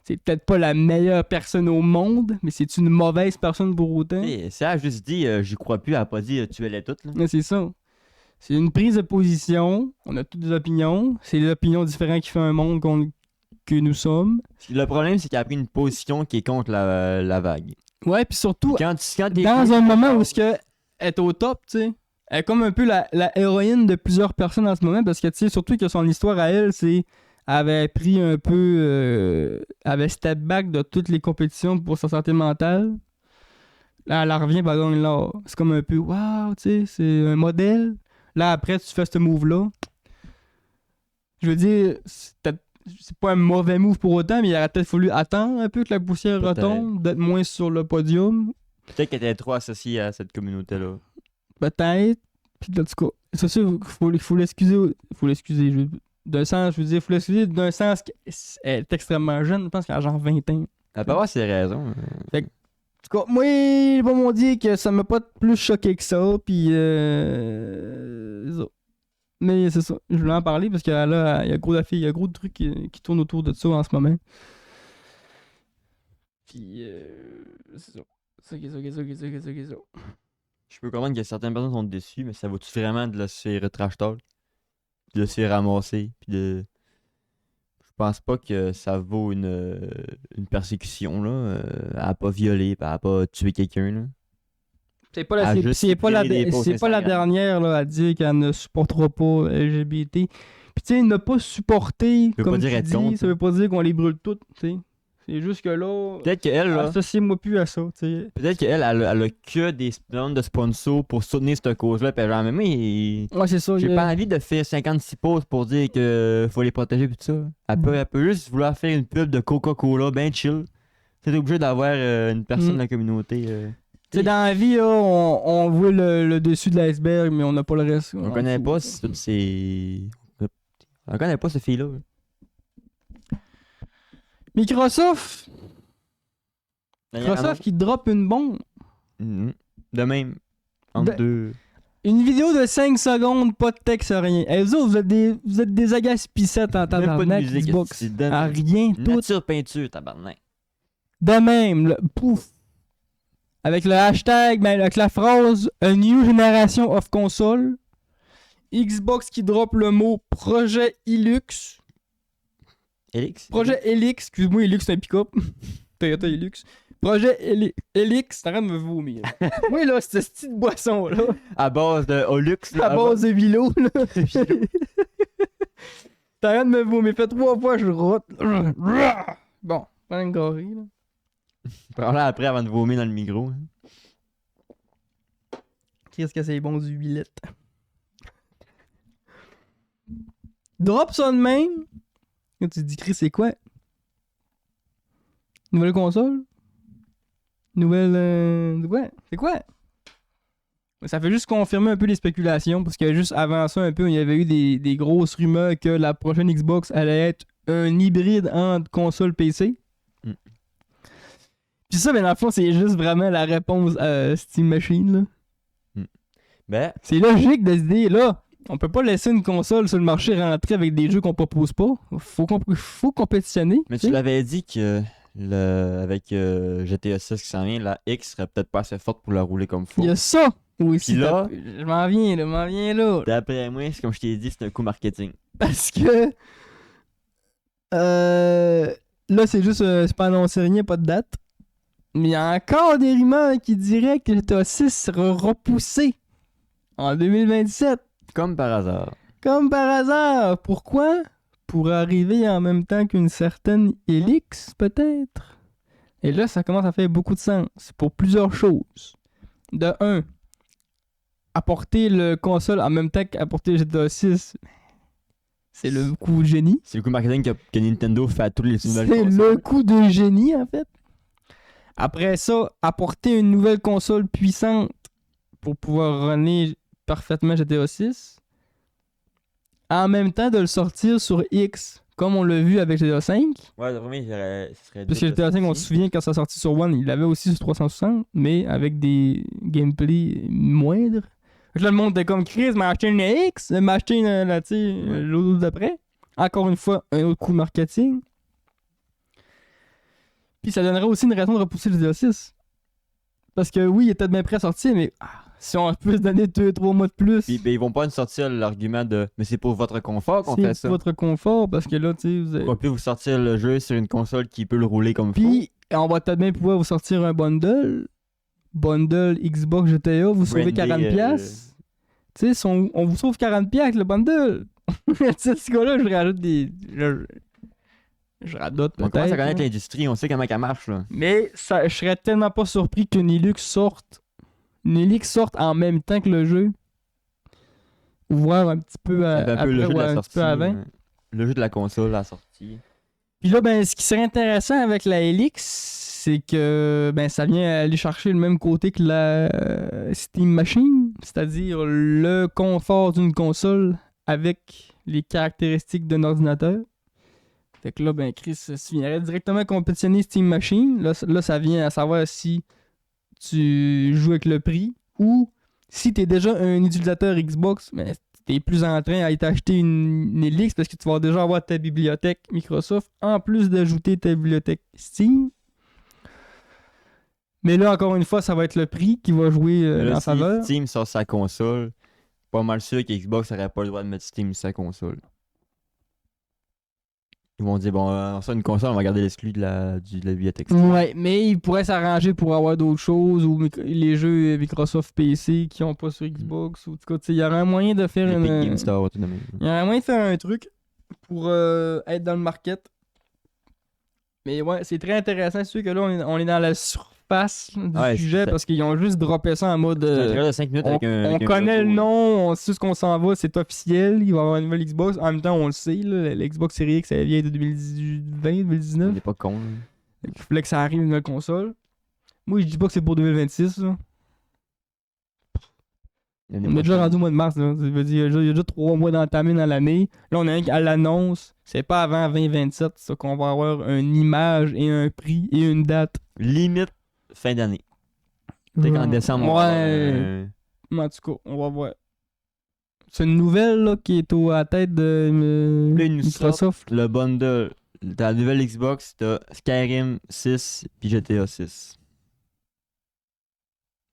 c'est peut-être pas la meilleure personne au monde, mais c'est une mauvaise personne pour autant. Si elle a juste dit j'y crois plus, elle a pas dit tuez-les toutes. Là. Mais c'est ça. C'est une prise de position. On a toutes des opinions. C'est des opinions différentes qui font un monde que nous sommes. Le problème, c'est qu'elle a pris une position qui est contre la vague. Ouais, puis surtout, quand dans un moment où elle est au top, tu sais. Elle est comme un peu la héroïne de plusieurs personnes en ce moment, parce que tu sais, surtout que son histoire à elle, c'est... Elle avait pris un peu... avait step back de toutes les compétitions pour sa santé mentale. Là, elle revient, par exemple, là. C'est comme un peu, waouh, tu sais, c'est un modèle. Là, après, tu fais ce move-là. Je veux dire, c'est pas un mauvais move pour autant, mais il aurait peut-être fallu attendre un peu que la poussière retombe, d'être moins sur le podium. Peut-être qu'elle était trop associée à cette communauté-là. Peut-être. Puis, en tout cas, c'est sûr, il faut l'excuser. Faut l'excuser, d'un sens, je veux dire, faut l'excuser d'un sens qu'elle est extrêmement jeune, je pense qu'elle a genre 20 ans. Elle peut avoir ses raisons. Fait que, en tout cas, moi, j'ai pas mon dire que ça m'a pas plus choqué que ça, puis ça. Mais c'est ça, je voulais en parler parce qu'il y a gros de trucs qui tournent autour de ça en ce moment. Puis, c'est ça. C'est ça. Je peux comprendre que certaines personnes sont déçues, mais ça vaut-tu vraiment de la se faire trash talk? De se faire ramasser, puis de... Je pense pas que ça vaut une persécution, là. Elle a pas violé, elle a pas tué quelqu'un, là. C'est pas la dernière là, à dire qu'elle ne supportera pas LGBT. Puis tu sais, ne pas supporter, comme tu dis, ça veut pas dire qu'on les brûle toutes, tu sais. C'est juste que là, peut-être qu'elle, là, associez-moi plus à ça, tu sais. Peut-être qu'elle, elle a que des demandes de sponsors pour soutenir cette cause-là, puis genre, mais ouais, c'est ça. J'ai pas envie de faire 56 pauses pour dire que faut les protéger pis tout ça. Elle peut juste vouloir faire une pub de Coca-Cola, ben chill. T'es obligé d'avoir une personne de la communauté. Tu sais, dans la vie, là, on voit le dessus de l'iceberg, mais on n'a pas le reste. On connaît pas ces... On connaît pas cette fille-là. Microsoft qui drop une bombe. De même. Entre deux. Une vidéo de 5 secondes, pas de texte, rien. Et vous autres, vous êtes des agaces-pissettes en tabarnak, Xbox. Rien, tout. Nature peinture, tabarnak. De même, pouf. Avec le hashtag, avec la phrase « A new generation of console ». Xbox qui drop le mot « Projet Hilux ». Projet Helix, excuse-moi, Helix c'est un pick-up. Toyota Hilux. Projet Helix, t'arrêtes de me vomir. Oui, là, c'est cette petite boisson-là. À base de Holux. À base de Vilo, là. T'arrêtes de me vomir. Fait 3 fois, je rote. Bon, pas une gorille, là. Prends-la après avant de vomir dans le micro. Qu'est-ce que c'est bon du billette. Drop ça de même. Tu te dis, Chris, c'est quoi? Nouvelle console? Nouvelle... Ouais, c'est quoi? Ça fait juste confirmer un peu les spéculations, parce que juste avant ça, un peu, il y avait eu des grosses rumeurs que la prochaine Xbox allait être un hybride entre console PC. Puis ça, ben dans le fond, c'est juste vraiment la réponse à Steam Machine, là. Ben... C'est logique de se dire, là, on peut pas laisser une console sur le marché rentrer avec des jeux qu'on propose pas. Faut compétitionner. Mais tu l'avais dit que Avec GTA 6 qui s'en vient, la X serait peut-être pas assez forte pour la rouler comme faut. Il y a ça aussi. Puis là- Je m'en viens là. D'après moi, c'est comme je t'ai dit, c'est un coup marketing. Parce que. Là, c'est juste. C'est pas annoncé rien, pas de date. Mais il y a encore des rumeurs qui diraient que GTA 6 sera repoussé en 2027. Comme par hasard. Comme par hasard. Pourquoi? Pour arriver en même temps qu'une certaine Helix, peut-être. Et là, ça commence à faire beaucoup de sens. Pour plusieurs choses. De un, apporter le console en même temps qu'apporter GTA 6. C'est le coup de génie. C'est le coup marketing que Nintendo fait à tous les nouvelles C'est consoles. le coup de génie, en fait. Après ça, apporter une nouvelle console puissante pour pouvoir runner parfaitement GTA 6. En même temps de le sortir sur X, comme on l'a vu avec GTA 5. Ouais, le premier, ce serait Parce que GTA 5, on se souvient quand ça sorti sur One, il l'avait aussi sur 360, mais avec des gameplays moindres. Fait que là, le monde était comme Chris, m'a acheté une X, m'a acheté l'autre d'après. Encore une fois, un autre coup de marketing. Puis ça donnerait aussi une raison de repousser le GTA 6. Parce que oui, il était bien prêt à sortir, mais si on peut se donner 2-3 mois de plus, Puis ben, ils vont pas nous sortir l'argument de mais c'est pour votre confort qu'on fait c'est ça. pour votre confort, parce que là, tu sais, vous avez... On peut vous sortir le jeu sur une console qui peut le rouler comme faut. Puis, on va peut-être bien pouvoir vous sortir un bundle. Bundle Xbox GTA, vous sauvez Brandé, 40$. Tu sais, on vous sauve 40$ avec le bundle. Tu sais, ce gars-là, je rajoute des... Je radote On commence à peut-être. connaître là. l'industrie, on sait comment elle marche là. Mais ça, je serais tellement pas surpris que Nilux sorte. Nilux sorte en même temps que le jeu. Ou voir un petit peu, C'est un après, peu le jeu de ouais, la un sortie. petit peu avant. Le jeu de la console, la sortie. Puis là, ben, ce qui serait intéressant avec la Helix, c'est que ben, ça vient aller chercher le même côté que la Steam Machine, c'est-à-dire le confort d'une console avec les caractéristiques d'un ordinateur. Fait que là, ben, Chris, ça viendrait directement compétitionner Steam Machine. Là, ça vient à savoir si tu joues avec le prix ou si t'es déjà un utilisateur Xbox, mais t'es plus en train à t'acheter une Helix parce que tu vas déjà avoir ta bibliothèque Microsoft en plus d'ajouter ta bibliothèque Steam. Mais là, encore une fois, ça va être le prix qui va jouer Mais là, en si faveur. Steam sort sa console, pas mal sûr que Xbox n'aurait pas le droit de mettre Steam sur sa console. Ils vont dire, bon, on sort une console, on va garder l'exclu de la bibliothèque. Ouais, mais ils pourraient s'arranger pour avoir d'autres choses ou les jeux Microsoft PC qui n'ont pas sur Xbox. Ou, en tout cas, tu sais, il y aurait un moyen de faire Epic une. Game Store, tout de même. Il y aurait un moyen de faire un truc pour être dans le market. Mais ouais, c'est très intéressant. C'est sûr que là, on est dans la surface du Ouais, sujet c'est- parce qu'ils ont juste droppé ça en mode. C'est un trailer de 5 minutes On, avec un. on avec un connaît logo. le nom, on sait ce qu'on s'en va, c'est officiel. Il va y avoir une nouvelle Xbox. En même temps, on le sait, là, l'Xbox Series X, elle vient de 2020, On 2019. n'est pas con. là. Il fallait que ça arrive une nouvelle console. Moi, je dis pas que c'est pour 2026. Là. L'année On est déjà prochaine. rendu au mois de mars. Là. Ça veut dire, il y a déjà 3 mois d'entamé dans l'année. Là, on est à l'annonce. C'est pas avant 2027 ça, qu'on va avoir une image et un prix et une date. Limite fin d'année. Peut-être qu'en décembre, on va avoir Ouais. En tout cas, on va voir. C'est une nouvelle là, qui est à la tête de Là, ils nous Microsoft. le bundle. Dans la nouvelle Xbox, t'as Skyrim 6 puis GTA 6.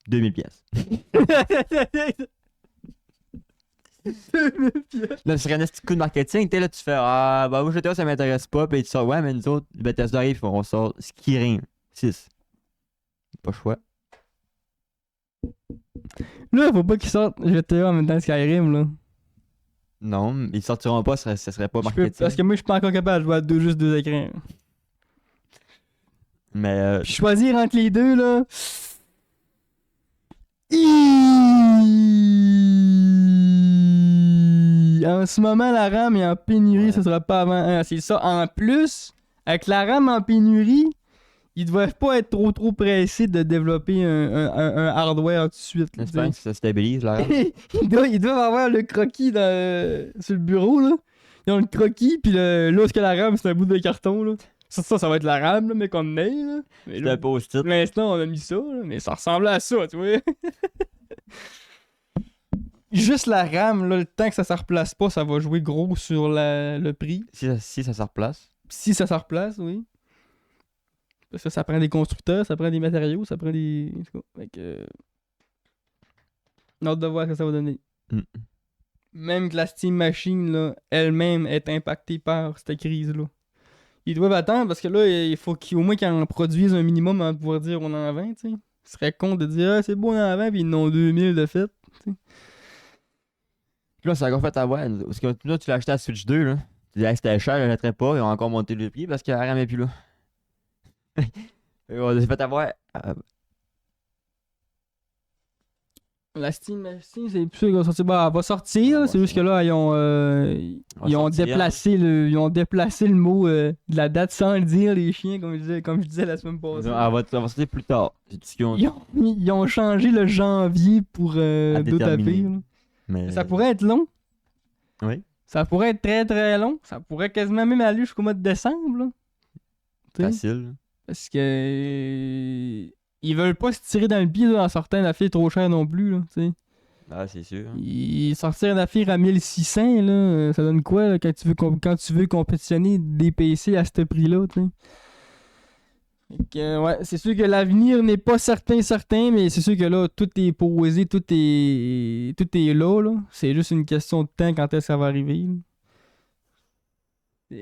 2000 pièces. Là, ce serait un petit coup de marketing. T'es là, tu fais ah, bah, moi, GTA, ça m'intéresse pas. Puis tu sors, ouais, mais nous autres, Bethesda arrive, on sort Skyrim 6. Pas le choix. Là, faut pas qu'ils sortent GTA en même temps que Skyrim. Là. Non, ils sortiront pas, ça serait pas Je peux- marketing. parce que moi, je suis pas encore capable de jouer à juste deux écrans. Mais Puis choisir entre les deux, là. En ce moment, la RAM est en pénurie, Ouais. ça sera pas avant. C'est ça. En plus, avec la RAM en pénurie, ils doivent pas être trop pressés de développer un hardware tout de suite. là, j'espère que ça stabilise là. ils doivent avoir le croquis sur le bureau, là. Ils ont le croquis, puis là, où est-ce que la RAM, c'est un bout de carton, là. Ça va être la RAM, là, mais qu'on ait, là. Mais C'est là, un post-it. pour l'instant, on a mis ça, là, mais ça ressemblait à ça, tu vois. Juste la RAM, là, le temps que ça se replace pas, ça va jouer gros sur le prix. Si ça se replace. Si ça se replace, oui. Parce que ça prend des constructeurs, ça prend des matériaux, ça prend des... En tout cas, fait que... hâte de voir ce que ça va donner. Mm. Même que la Steam Machine, là, elle-même est impactée par cette crise-là. Ils doivent attendre parce que là, il faut qu'au moins qu'ils en produisent un minimum avant de pouvoir dire on en vend, tu sais. Ce serait con de dire c'est bon, on en vend, puis ils en ont 2000 de fait. Puis là, ça a encore fait avoir. Parce que là, tu l'as acheté à Switch 2, là. Tu dis, hey, c'était cher, je l'achèterais pas. Ils ont encore monté le prix parce qu'elle ramait plus là. Et on s'est fait avoir. La Steam Machine, c'est plus sûr qu'elle va sortir. Bah, elle va sortir, Ouais, c'est juste que là, ils ont, ils ont déplacé le mot de la date sans le dire, les chiens, comme je disais la semaine passée. Elle va sortir plus tard. C'est tout ce qu'ils ont. Ils ont changé le janvier pour À deux tapés. déterminer. Là. Mais... Ça pourrait être long. Oui. Ça pourrait être très très long. Ça pourrait quasiment même aller jusqu'au mois de décembre. Là. T'sais? Facile. Parce que. Ils veulent pas se tirer dans le pied là, en sortant une affaire trop chère non plus. Là, t'sais. Ah, c'est sûr. Sortir une affaire à 1600, là, ça donne quoi là, quand tu veux compétitionner des PC à ce prix-là? T'sais? Ouais, c'est sûr que l'avenir n'est pas certain, mais c'est sûr que là, tout est posé, tout est là. C'est juste une question de temps quand est-ce que ça va arriver.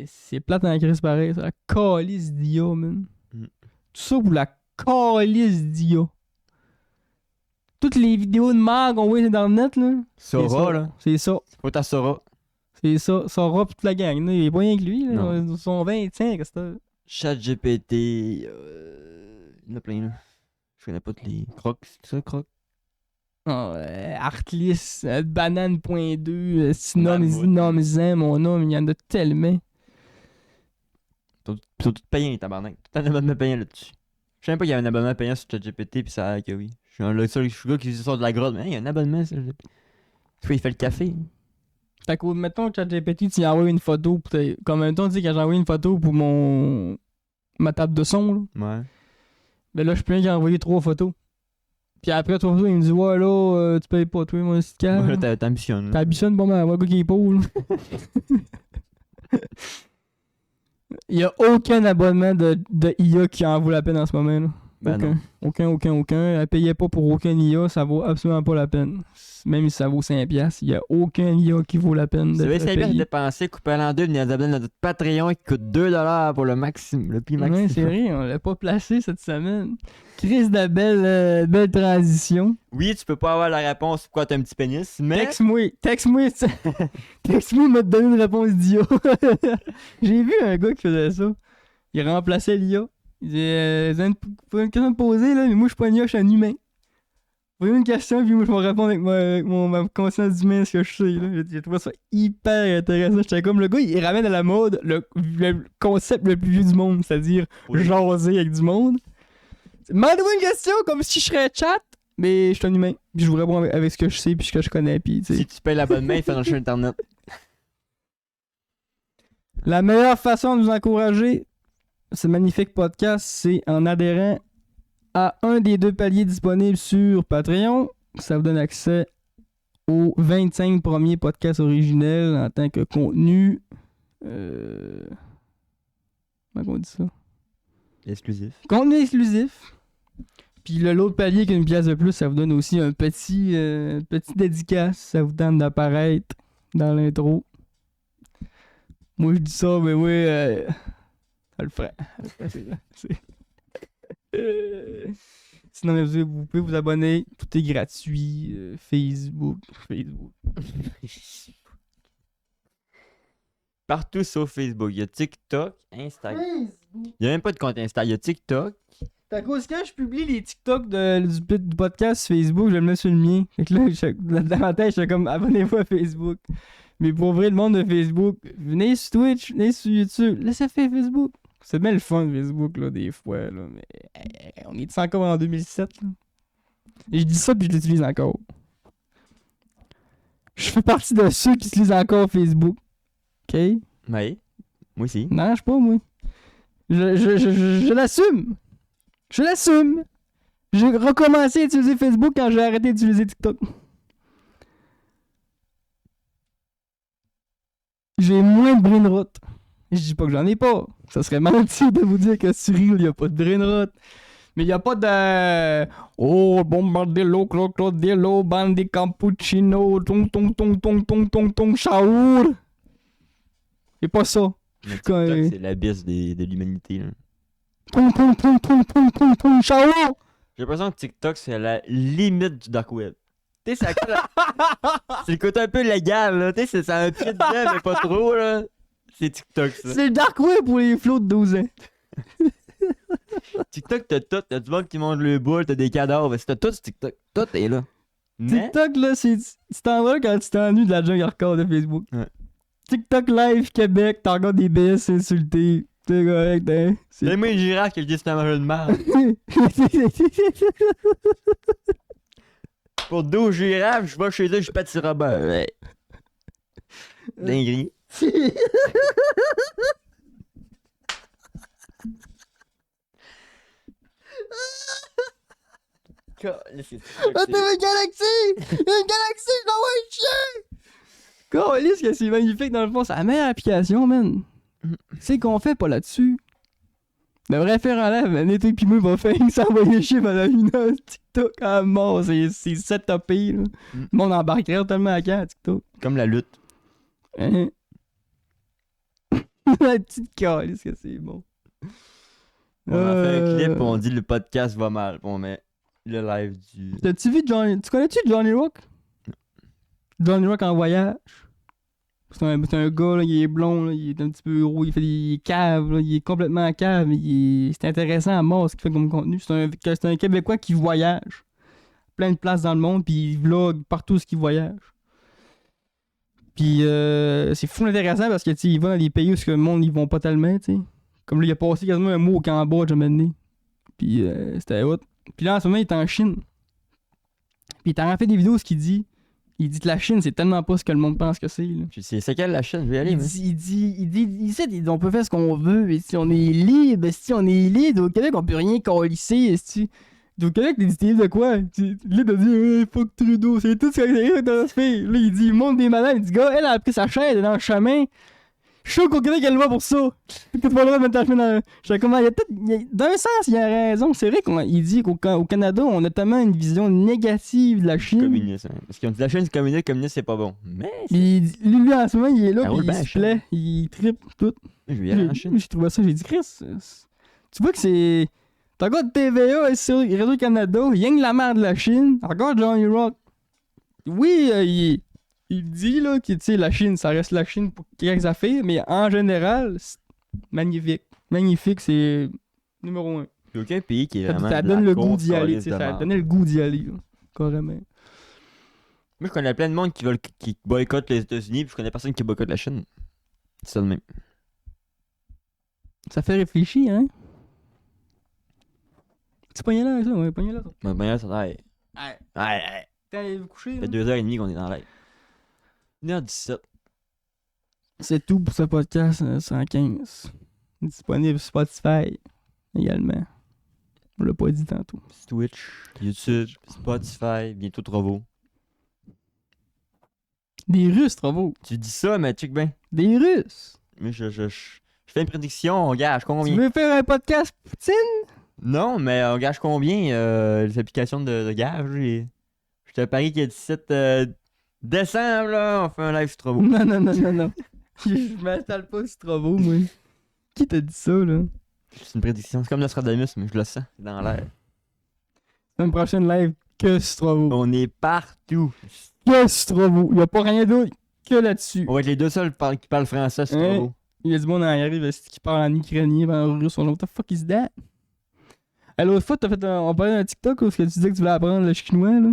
C'est plate en crise pareil, ça. La calice d'IA, man. Mm. Tout ça pour la calice d'IA. Toutes les vidéos de Mag qu'on voit dans le net, là. Sora, là. C'est ça. Faut ta Sora. C'est ça. Sora pis toute la gang. Là. Il est pas rien que lui, là. Non. Ils sont 25, c'est ça. ChatGPT. Il y en a plein, là. Je connais pas tous les. Crocs, c'est ça, Crocs? Artlis, Banane.2, Mammouth. Sinom, mon nom, il y en a tellement. Ils sont tous payants, tabarnak. Tout un abonnement payant là-dessus. Je savais pas qu'il y avait un abonnement payant sur ChatGPT, pis ça a l'air que oui. Je suis le seul gars qui sort de la grotte, mais hey, il y a un abonnement, ça. Tu vois, il fait le café. Fait que, mettons, ChatGPT, tu y envoies une photo, comme mettons, tu sais, quand j'ai envoyé une photo pour ma table de son, là. Ouais. Ben là, je peux rien qu'envoyer 3 photos. Puis après, 3 photos, il me dit, ouais, là, tu payes pas, toi, mon petit cas. Ouais, là, t'ambitionnes. T'ambitionnes, bon, ben, ouais, gars qui est pauvre, là. Il y a aucun abonnement de IA qui en vaut la peine en ce moment, là. Ben Aucun. Elle payait pas pour aucun IA, ça vaut absolument pas la peine. Même si ça vaut 5$, il y a aucun IA qui vaut la peine Si de vous avez 5$ payer. dépensé, coupé en deux, venez nous abonner à notre Patreon qui coûte 2$ pour le maximum, le prix maximum. Ouais, c'est vrai, on l'a pas placé cette semaine. Chris de belle transition. Oui, tu peux pas avoir la réponse pourquoi t'as un petit pénis, mais. Texte-moi, il m'a donné une réponse d'IA. J'ai vu un gars qui faisait ça. Il remplaçait l'IA. Il disait, vous avez une question à me poser, là, mais moi je suis pas un IA, je suis un humain. Vous avez une question, puis moi je vais répondre avec ma conscience d'humain, ce que je sais. Là. J'ai trouvé ça hyper intéressant. J'étais comme le gars, il ramène à la mode le concept le plus vieux du monde, c'est-à-dire jaser avec du monde. Demandez-moi une question comme si je serais chat, mais je suis un humain. Puis je vous réponds avec ce que je sais, puis ce que je connais. Puis, Si tu payes l'abonnement, il fait dans le jeu internet. La meilleure façon de nous encourager ce magnifique podcast, c'est en adhérant à un des 2 paliers disponibles sur Patreon. Ça vous donne accès aux 25 premiers podcasts originels en tant que contenu. Comment on dit ça? Exclusif. Contenu exclusif. Puis l'autre palier qui est une pièce de plus, ça vous donne aussi un petit dédicace. Ça vous donne d'apparaître dans l'intro. Moi je dis ça, mais oui, ça le ferait. Sinon, vous pouvez vous abonner. Tout est gratuit. Facebook. Partout sur Facebook. Il y a TikTok, Instagram. Il y a même pas de compte Insta. Il y a TikTok. À cause quand je publie les TikTok du podcast Facebook, je le mets sur le mien. Fait que là, dans ma tête, j'étais comme abonnez-vous à Facebook. Mais pour vrai, le monde de Facebook, venez sur Twitch, venez sur YouTube. Laissez faire Facebook. C'est bien le fun Facebook, là, des fois, là. Mais on est encore en 2007, là. Et je dis ça, puis je l'utilise encore. Je fais partie de ceux qui utilisent encore Facebook. OK? Oui. Moi aussi. Non, je sais pas, moi. Je l'assume. Je l'assume. J'ai recommencé à utiliser Facebook quand j'ai arrêté d'utiliser TikTok. J'ai moins de brain rot. Je dis pas que j'en ai pas. Ça serait mentir de vous dire que sur Reel, y a pas de brain rot. Mais y a pas de... Oh, bombardello, crocodillo, bandi cappuccino, tong tong tong tong tong tong tong, chaour. C'est pas ça. Mais Quand- TikTok, c'est l'abysse de l'humanité. Là. Tong tong tong tong tong tong tong, chaour. J'ai l'impression que TikTok, c'est la limite du dark web. Tu sais, c'est le côté un peu légal, là. Tu sais, c'est un pied dedans, mais pas trop, là. C'est TikTok, ça. C'est le dark web pour les flots de 12 ans. TikTok, t'as tout. T'as du monde qui mange le boule, t'as des cadavres. T'as tout sur TikTok. Tout est là. Mais, TikTok, là, c'est... Tu t'en vas quand tu t'ennuies de la jungle hardcore de Facebook. Ouais. TikTok Live Québec, t'en regardes des BS insultés. C'est correct, hein? C'est... c'est moi une girafe qui dit c'est un mangeur de merde. Pour 12 girafes, je vais chez eux, je pète sur Robert. Ouais. Dinguerie. Ah, t'es une galaxie! Une galaxie, je l'envoie un chien! Câlisse que c'est magnifique dans le fond, c'est la meilleure application, man. C'est qu'on fait pas là-dessus. Devrait faire en live, man. Et puis moi, va faire s'envoyer chier pendant une heure TikTok à mort. C'est setupé, là. Le monde embarquerait tellement à cœur, TikTok. Comme la lutte. Hein? La petite câlisse que c'est bon. On a fait un clip, on dit le podcast va mal. On met le live du. T'as-tu vu Johnny... Tu connais-tu Johnny Rock? Johnny Rock en voyage. C'est un gars, là, il est blond, là, il est un petit peu gros, il fait des caves, là, il est complètement cave, mais c'est intéressant à mort ce qu'il fait comme contenu. C'est un Québécois qui voyage. Plein de places dans le monde, puis il vlog partout ce qu'il voyage. Puis c'est fou intéressant parce que tu sais, il va dans des pays où le monde ils vont pas tellement, tu sais. Comme là, il a passé quasiment un mois au Cambodge à mener. Puis c'était hot. Puis là, en ce moment, il est en Chine. Puis il t'a fait des vidéos, ce qu'il dit. Il dit que la Chine, c'est tellement pas ce que le monde pense que c'est. Là. C'est quelle la chaîne? Je vais y aller, mais. Il dit, on peut faire ce qu'on veut, et si on est libre, si on est libre, au Québec, on peut rien colisser, si. Au Québec, t'es libre de quoi? Là, t'as dit, hey, fuck Trudeau, c'est tout ce que ça se fait. Là, il dit, il monte des malades, il dit, gars, elle a pris sa chaise, elle est dans le chemin. Je suis sûr qu'au Québec, il y a le loi pour ça. T'as pas le droit de mettre ta chemin dans. Je sais comment, il y a peut-être. D'un sens, il a raison. C'est vrai qu'il dit qu'au Canada, on a tellement une vision négative de la Chine. Communiste, hein. Parce qu'ils ont dit la chaîne communiste, c'est pas bon. Mais. Puis lui, en ce moment, il est là, Ça puis roule il bien, se plaît, il trippe tout. Je vais y aller en Chine. J'ai trouvé ça, j'ai dit, Chris, tu vois que c'est. T'as regardes TVA, sur Radio-Canada, il y a que la merde de la Chine. Regarde Johnny Rock. Oui, il dit là que tu sais, la Chine, ça reste la Chine pour quelques affaires, mais en général, c'est magnifique. Magnifique, c'est numéro 1. Il n'y a aucun pays qui est vraiment. Ça de donne la le goût d'y aller, calice tu sais, de ça merde. donnait le goût d'y aller, là, carrément. Moi, je connais plein de monde qui boycottent les États-Unis, puis je connais personne qui boycotte la Chine. C'est ça de même. Ça fait réfléchir, hein? Tu pognes là, ça, ouais, pognes là. Ben, ça va. Ouais. Ouais. T'es couché, Ça fait 2h30 qu'on est dans l'air. 1h17. C'est tout pour ce podcast 115. Disponible sur Spotify également. On l'a pas dit tantôt. Twitch, YouTube, Spotify, bientôt Trovo. Des Russes, Trovo. Tu dis ça, mais check bien. Des Russes. Mais je fais une prédiction, on gage Tu combien? veux faire un podcast Poutine? Non, mais on gage combien les applications de gage? Je te parie qu'il y a 17 décembre, là, on fait un live sur Trovo. Non. Je m'installe pas sur Trovo, moi. Qui t'a dit ça, là? C'est une prédiction, c'est comme Nostradamus, mais je le sens, c'est dans l'air. Semaine prochaine live que sur Trovo. On est partout. Que sur Trovo. Y'a pas rien d'autre que là-dessus. On va être les deux seuls qui parlent français sur Hein? Trovo. Il y a du monde en arrive qui parle en ukrainien, en russe. What the fuck is that? L'autre fois, on parlait d'un TikTok où tu disais que tu voulais apprendre le chinois, là.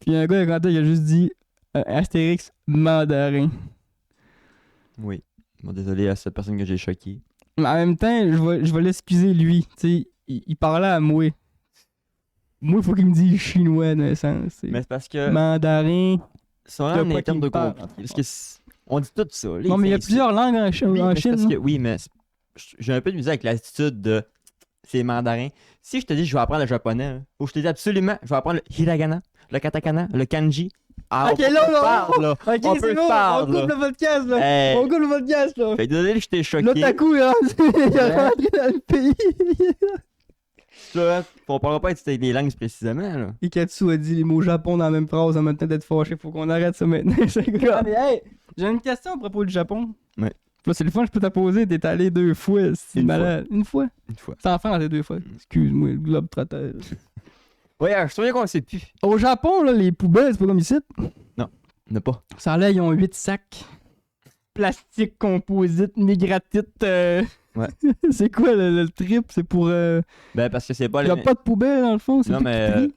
Puis y a un gars, il a juste dit Astérix mandarin. Oui. Bon, désolé à cette personne que j'ai choqué. Mais en même temps, je vais l'excuser, lui. Tu sais, il parlait à moi. Moi, il faut qu'il me dise chinois, dans le sens. Mais c'est parce que Mandarin. c'est vraiment pas un terme de qu'il parle, compliqué. Parce que on dit tout ça. Là, Non, mais il y a c'est- plusieurs langues en Oui, Chine. mais En c'est Chine, parce que, là. oui, mais j'ai un peu de misère avec l'attitude de c'est mandarin. Si je te dis je vais apprendre le japonais, faut que je te dise absolument, je vais apprendre le hiragana, le katakana, le kanji, Ah, Ok, là, là, parle, là. Ok, On c'est peut bon, se on parler, coupe là. le podcast, là. Hey. On coupe le podcast, là. Fait que désolé, je t'ai choqué. L'otaku, il est rentré dans le pays. Ça, on parlera pas de des langues précisément, là. Ikatsu a dit les mots Japon dans la même phrase en même temps d'être fâché. Faut qu'on arrête ça maintenant. Ah, mais hey, j'ai une question à propos du Japon. Ouais. Là, c'est le fun, je peux te poser. T'es allé 2 fois, c'est Une malade. Une fois? Une fois. C'est en France, les 2 fois. Excuse-moi, le globe trotteur. Ouais, je suis sûr qu'on sait plus. Au Japon, là, les poubelles, c'est pas comme ici. Ne pas. Ça là, ils ont 8 sacs. Plastique, composite, migratite. Ouais. C'est quoi le trip? C'est pour. Ben, parce que c'est pas Il a pas de poubelle dans le fond, c'est Non, toi qui mais trie.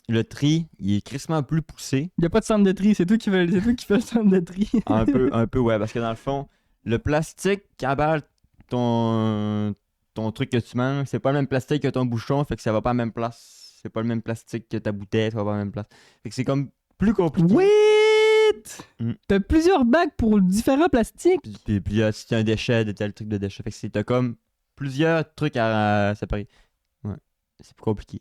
le tri, il est crissement plus poussé. Il y a pas de centre de tri, c'est toi qui fais le centre de tri. Un peu, ouais, parce que dans le fond, le plastique qui emballe ton truc que tu manges, c'est pas le même plastique que ton bouchon, fait que ça va pas à la même place. C'est pas le même plastique que ta bouteille, ça va pas à la même place. Fait que c'est comme plus compliqué. Wait! Mm. T'as plusieurs bacs pour différents plastiques. Puis si tu as un déchet, de tel truc de déchet. Fait que t'as comme plusieurs trucs à séparer. Ouais. C'est plus compliqué.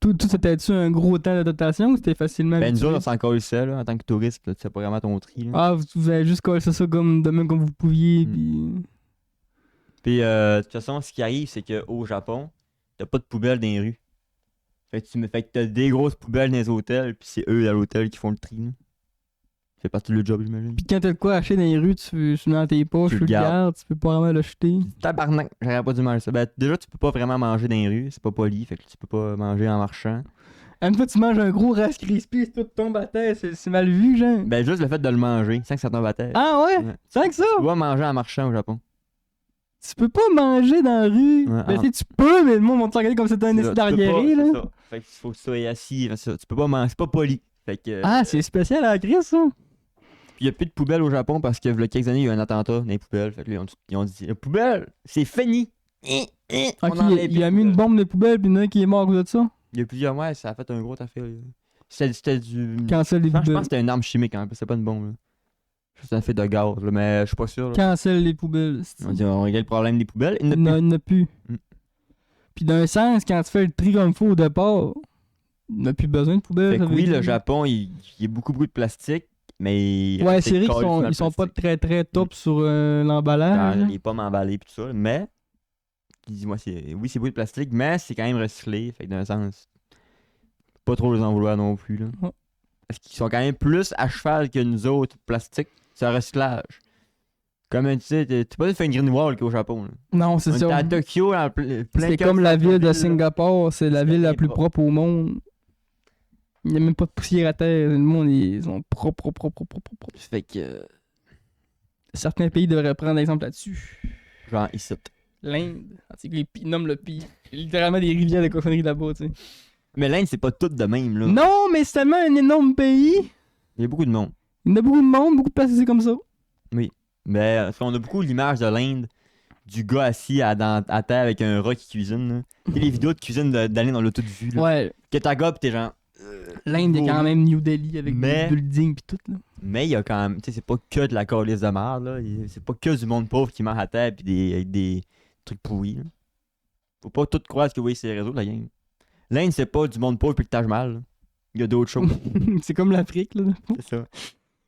Tout c'était-tu un gros temps d'adaptation ou c'était facilement Ben, nous habitué? autres, on s'en colle ça, là, en tant que touriste, là, tu sais pas vraiment ton tri. Là. Ah, vous avez juste collé ça comme, de même comme vous pouviez, Mm. puis... Puis, de toute façon, ce qui arrive, c'est qu'au Japon, t'as pas de poubelle dans les rues. Fait que t'as des grosses poubelles dans les hôtels, puis c'est eux à l'hôtel qui font le tri. Là. C'est partie de leur job, j'imagine. Puis quand t'as de quoi acheter dans les rues, tu le mets dans tes poches, Tu tu le le gardes. gardes, tu peux pas vraiment l'acheter. Tabarnak, j'aurais pas dû manger ça. Ben, déjà, tu peux pas vraiment manger dans les rues, c'est pas poli, fait que tu peux pas manger en marchant. Une fois tu manges un gros Rice Krispies, tout tombe à terre, c'est mal vu, genre. Ben, juste le fait de le manger, sans que ça tombe à terre. Ah ouais? Ouais. C'est que ça? Tu dois manger en marchant au Japon. Tu peux pas manger dans la rue. Ouais, Ben ah. tu sais, tu peux, mais le monde va te regarder comme si c'était un C'est ça, esti tu peux d'arriéré, pas, là. c'est ça. Fait qu'il faut que tu sois assis, c'est ça. Tu peux pas manger, c'est pas poli. Fait que. Ah, c'est spécial à la crise, ça. Puis il y a plus de poubelles au Japon parce que, il y a quelques années, il y a eu un attentat dans les poubelles. Fait que là, ils ont dit, la poubelle, c'est fini. On Ok, enlève il les a mis une poubelles. bombe de poubelle, puis il y en a un qui est mort à cause de ça. Il y a plusieurs mois, ça a fait un gros affaire. Là. C'était du. Cancel les Je pense poubelles. que c'était une arme chimique, hein, c'est pas une bombe. Là. C'est un fait de gaz, là, mais je suis pas sûr. Là. Cancel les poubelles. On dit, on règle le problème des poubelles. Il y en a Non, plus. il n'y en a plus. Mm. Puis d'un sens, quand tu fais le tri comme il faut au départ, il n'a plus besoin de poubelles. Fait que ça veut oui, le dire. Japon, il y a beaucoup de plastique, mais. il Ouais, reste c'est vrai qu'ils calé sur le ils sont pas plastique. très très top sur l'emballage. Dans là. les pommes emballées pis tout ça, mais. Dis-moi, oui, c'est beaucoup de plastique, mais c'est quand même recyclé. Fait que d'un sens. Pas trop les en vouloir non plus, là. Ouais. Parce qu'ils sont quand même plus à cheval que nous autres, plastique. C'est un recyclage. Comme tu sais, t'es pas fait une green wall qu'au Japon, là. Non, c'est On était ça. à Tokyo, en plein C'est cœur comme la ville de centre-ville, là. Singapour, c'est la C'est ville la bien plus propre. propre au monde. Il n'y a même pas de poussière à terre. Le monde, ils sont propres. Fait que. Certains pays devraient prendre exemple là-dessus. Genre, ici. L'Inde, ils nomment le pays. Littéralement des rivières de cochonneries là-bas, tu sais. Mais l'Inde, c'est pas tout de même, là. Non, mais c'est tellement un énorme pays. Il y a beaucoup de monde. Il y a beaucoup de monde, beaucoup de places, c'est comme ça. Mais on a beaucoup l'image de l'Inde, du gars assis à terre avec un rat qui cuisine. Là. Tu sais, les vidéos de cuisine d'aller dans l'auto de vue. Là. Ouais, Que t'as gars pis t'es genre. l'Inde est quand même New Delhi avec Mais- des buildings pis tout, là. Mais il y a quand même. Tu sais, c'est pas que de la calice de merde. Là. C'est pas que du monde pauvre qui meurt à terre pis avec des trucs pourris. Là. Faut pas tout croire ce que vous voyez sur les réseaux, la gang. L'Inde, c'est pas du monde pauvre pis que t'as mal. Là. Il y a d'autres choses. C'est comme l'Afrique, là. C'est ça.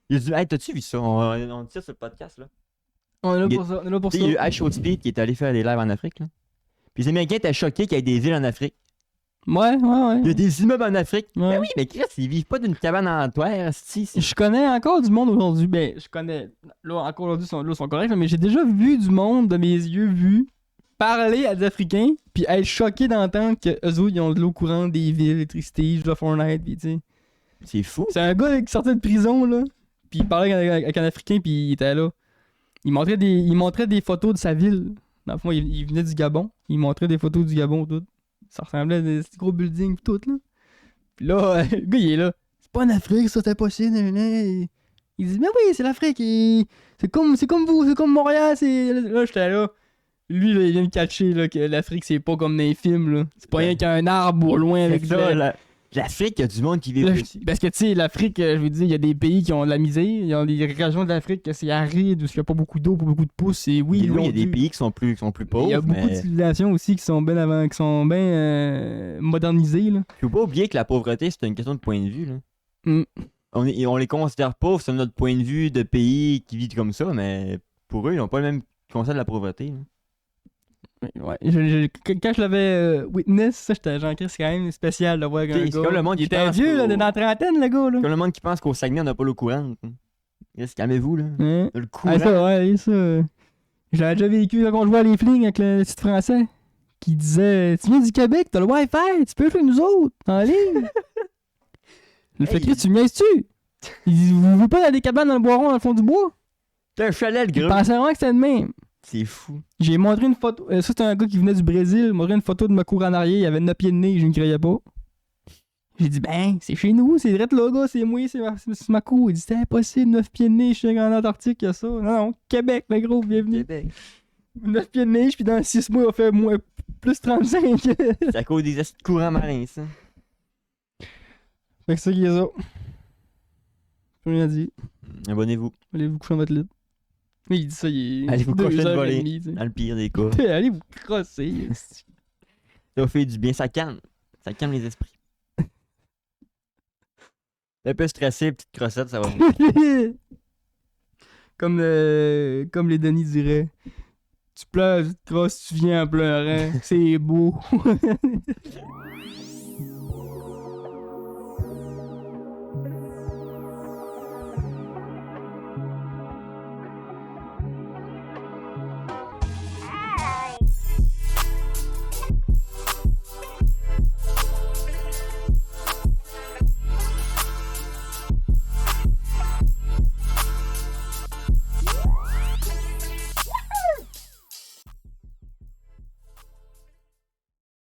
Il a dit, hey, t'as-tu vu ça? On dit ça sur le podcast, là. On est là Il- pour ça, on est là pour Tu ça. sais, il y a eu Ice Road Speed qui est allé faire des lives en Afrique, là. Puis les Américains étaient choqués qu'il y ait des villes en Afrique. Ouais. Il y a des immeubles en Afrique. Ouais. Ben oui, mais Chris, ils vivent pas d'une cabane en toit, si. Je connais encore du monde aujourd'hui. Ben, je connais. Là, encore aujourd'hui, ils sont corrects, là, mais j'ai déjà vu du monde de mes yeux vus parler à des Africains, puis être choqué d'entendre que eux autres, ils ont de l'eau courante, des villes, l'électricité, je dois Fortnite, puis tu sais. C'est fou. C'est un gars qui sortait de prison, là, puis il parlait avec un Africain, puis il était là. Il montrait des photos de sa ville. Dans le fond, il venait du Gabon. Il montrait des photos du Gabon, tout. Ça ressemblait à des petits gros buildings, pis tout, là. Puis là, le gars, il est là. C'est pas en Afrique, ça, c'est impossible. Il dit, mais oui, c'est l'Afrique. C'est comme vous, c'est comme Montréal. Là, j'étais là. Lui, là, il vient de catcher là, que l'Afrique, c'est pas comme dans les films, là. C'est pas rien qu'un arbre au loin avec C'est ça, l'Afrique, il y a du monde qui vit Là, aussi. parce que tu sais, l'Afrique, je veux dire, il y a des pays qui ont de la misère. Il y a des régions de l'Afrique que c'est aride, où il n'y a pas beaucoup d'eau, pas beaucoup de pouces. Et oui, Oui, ils il y l'ont a des dû. pays qui sont plus pauvres. Il y a beaucoup de mais civilisations aussi qui sont bien avant, qui sont bien modernisées, là. faut pas oublier que la pauvreté, c'est une question de point de vue. Là. Mm. on les considère pauvres sur notre point de vue de pays qui vit comme ça, mais pour eux, ils n'ont pas le même concept de la pauvreté. Là. Ouais, quand je l'avais witness, ça, j'étais genre, c'est quand même spécial de voir un C'est gars. comme le monde Il qui était pense vieux, là, qu'au- dans la trentaine, le gars, là. Comme le monde qui pense qu'au Saguenay, on n'a pas l'eau courante. Yes, calmez-vous, là. Hein? Le courant. Ah, ça, ouais, ça. Je l'avais déjà vécu quand on jouait à les flings avec le petit français. Qui disait, tu viens du Québec, t'as le Wi-Fi, tu peux jouer nous autres, en ligne. Le fait que tu me niaises-tu? Il dit, vous vivez pas dans des cabanes dans le boiron, dans le fond du bois? T'as un chalet, le Il gros. pensait vraiment que c'était le même. C'est fou. J'ai montré une photo. Ça, c'était un gars qui venait du Brésil. Il m'a montré une photo de ma cour en arrière. Il avait 9 pieds de nez. Je ne croyais pas. J'ai dit, ben, c'est chez nous. C'est direct là, gars. C'est moi. C'est ma cour. Il dit, c'est impossible. 9 pieds de nez. Je suis en Antarctique. Il y a ça. Non, non. Québec, le gros. Bienvenue. Québec. 9 pieds de neige. Puis dans 6 mois, il a fait moins, plus 35. C'est à cause des courants marins, ça. Fait que c'est ça qui est ça. J'ai rien dit. Abonnez-vous. Allez vous coucher dans votre lit. Mais il dit ça, il est. Allez vous coucher de 2h30, voler. tu sais. Dans le pire des cas. Allez vous crosser. Ça fait du bien. Ça calme. Ça calme les esprits. Un peu stressé, petite crossette, ça va. comme les Denis diraient. Tu pleures, tu te crosses, tu viens en pleurant. C'est beau.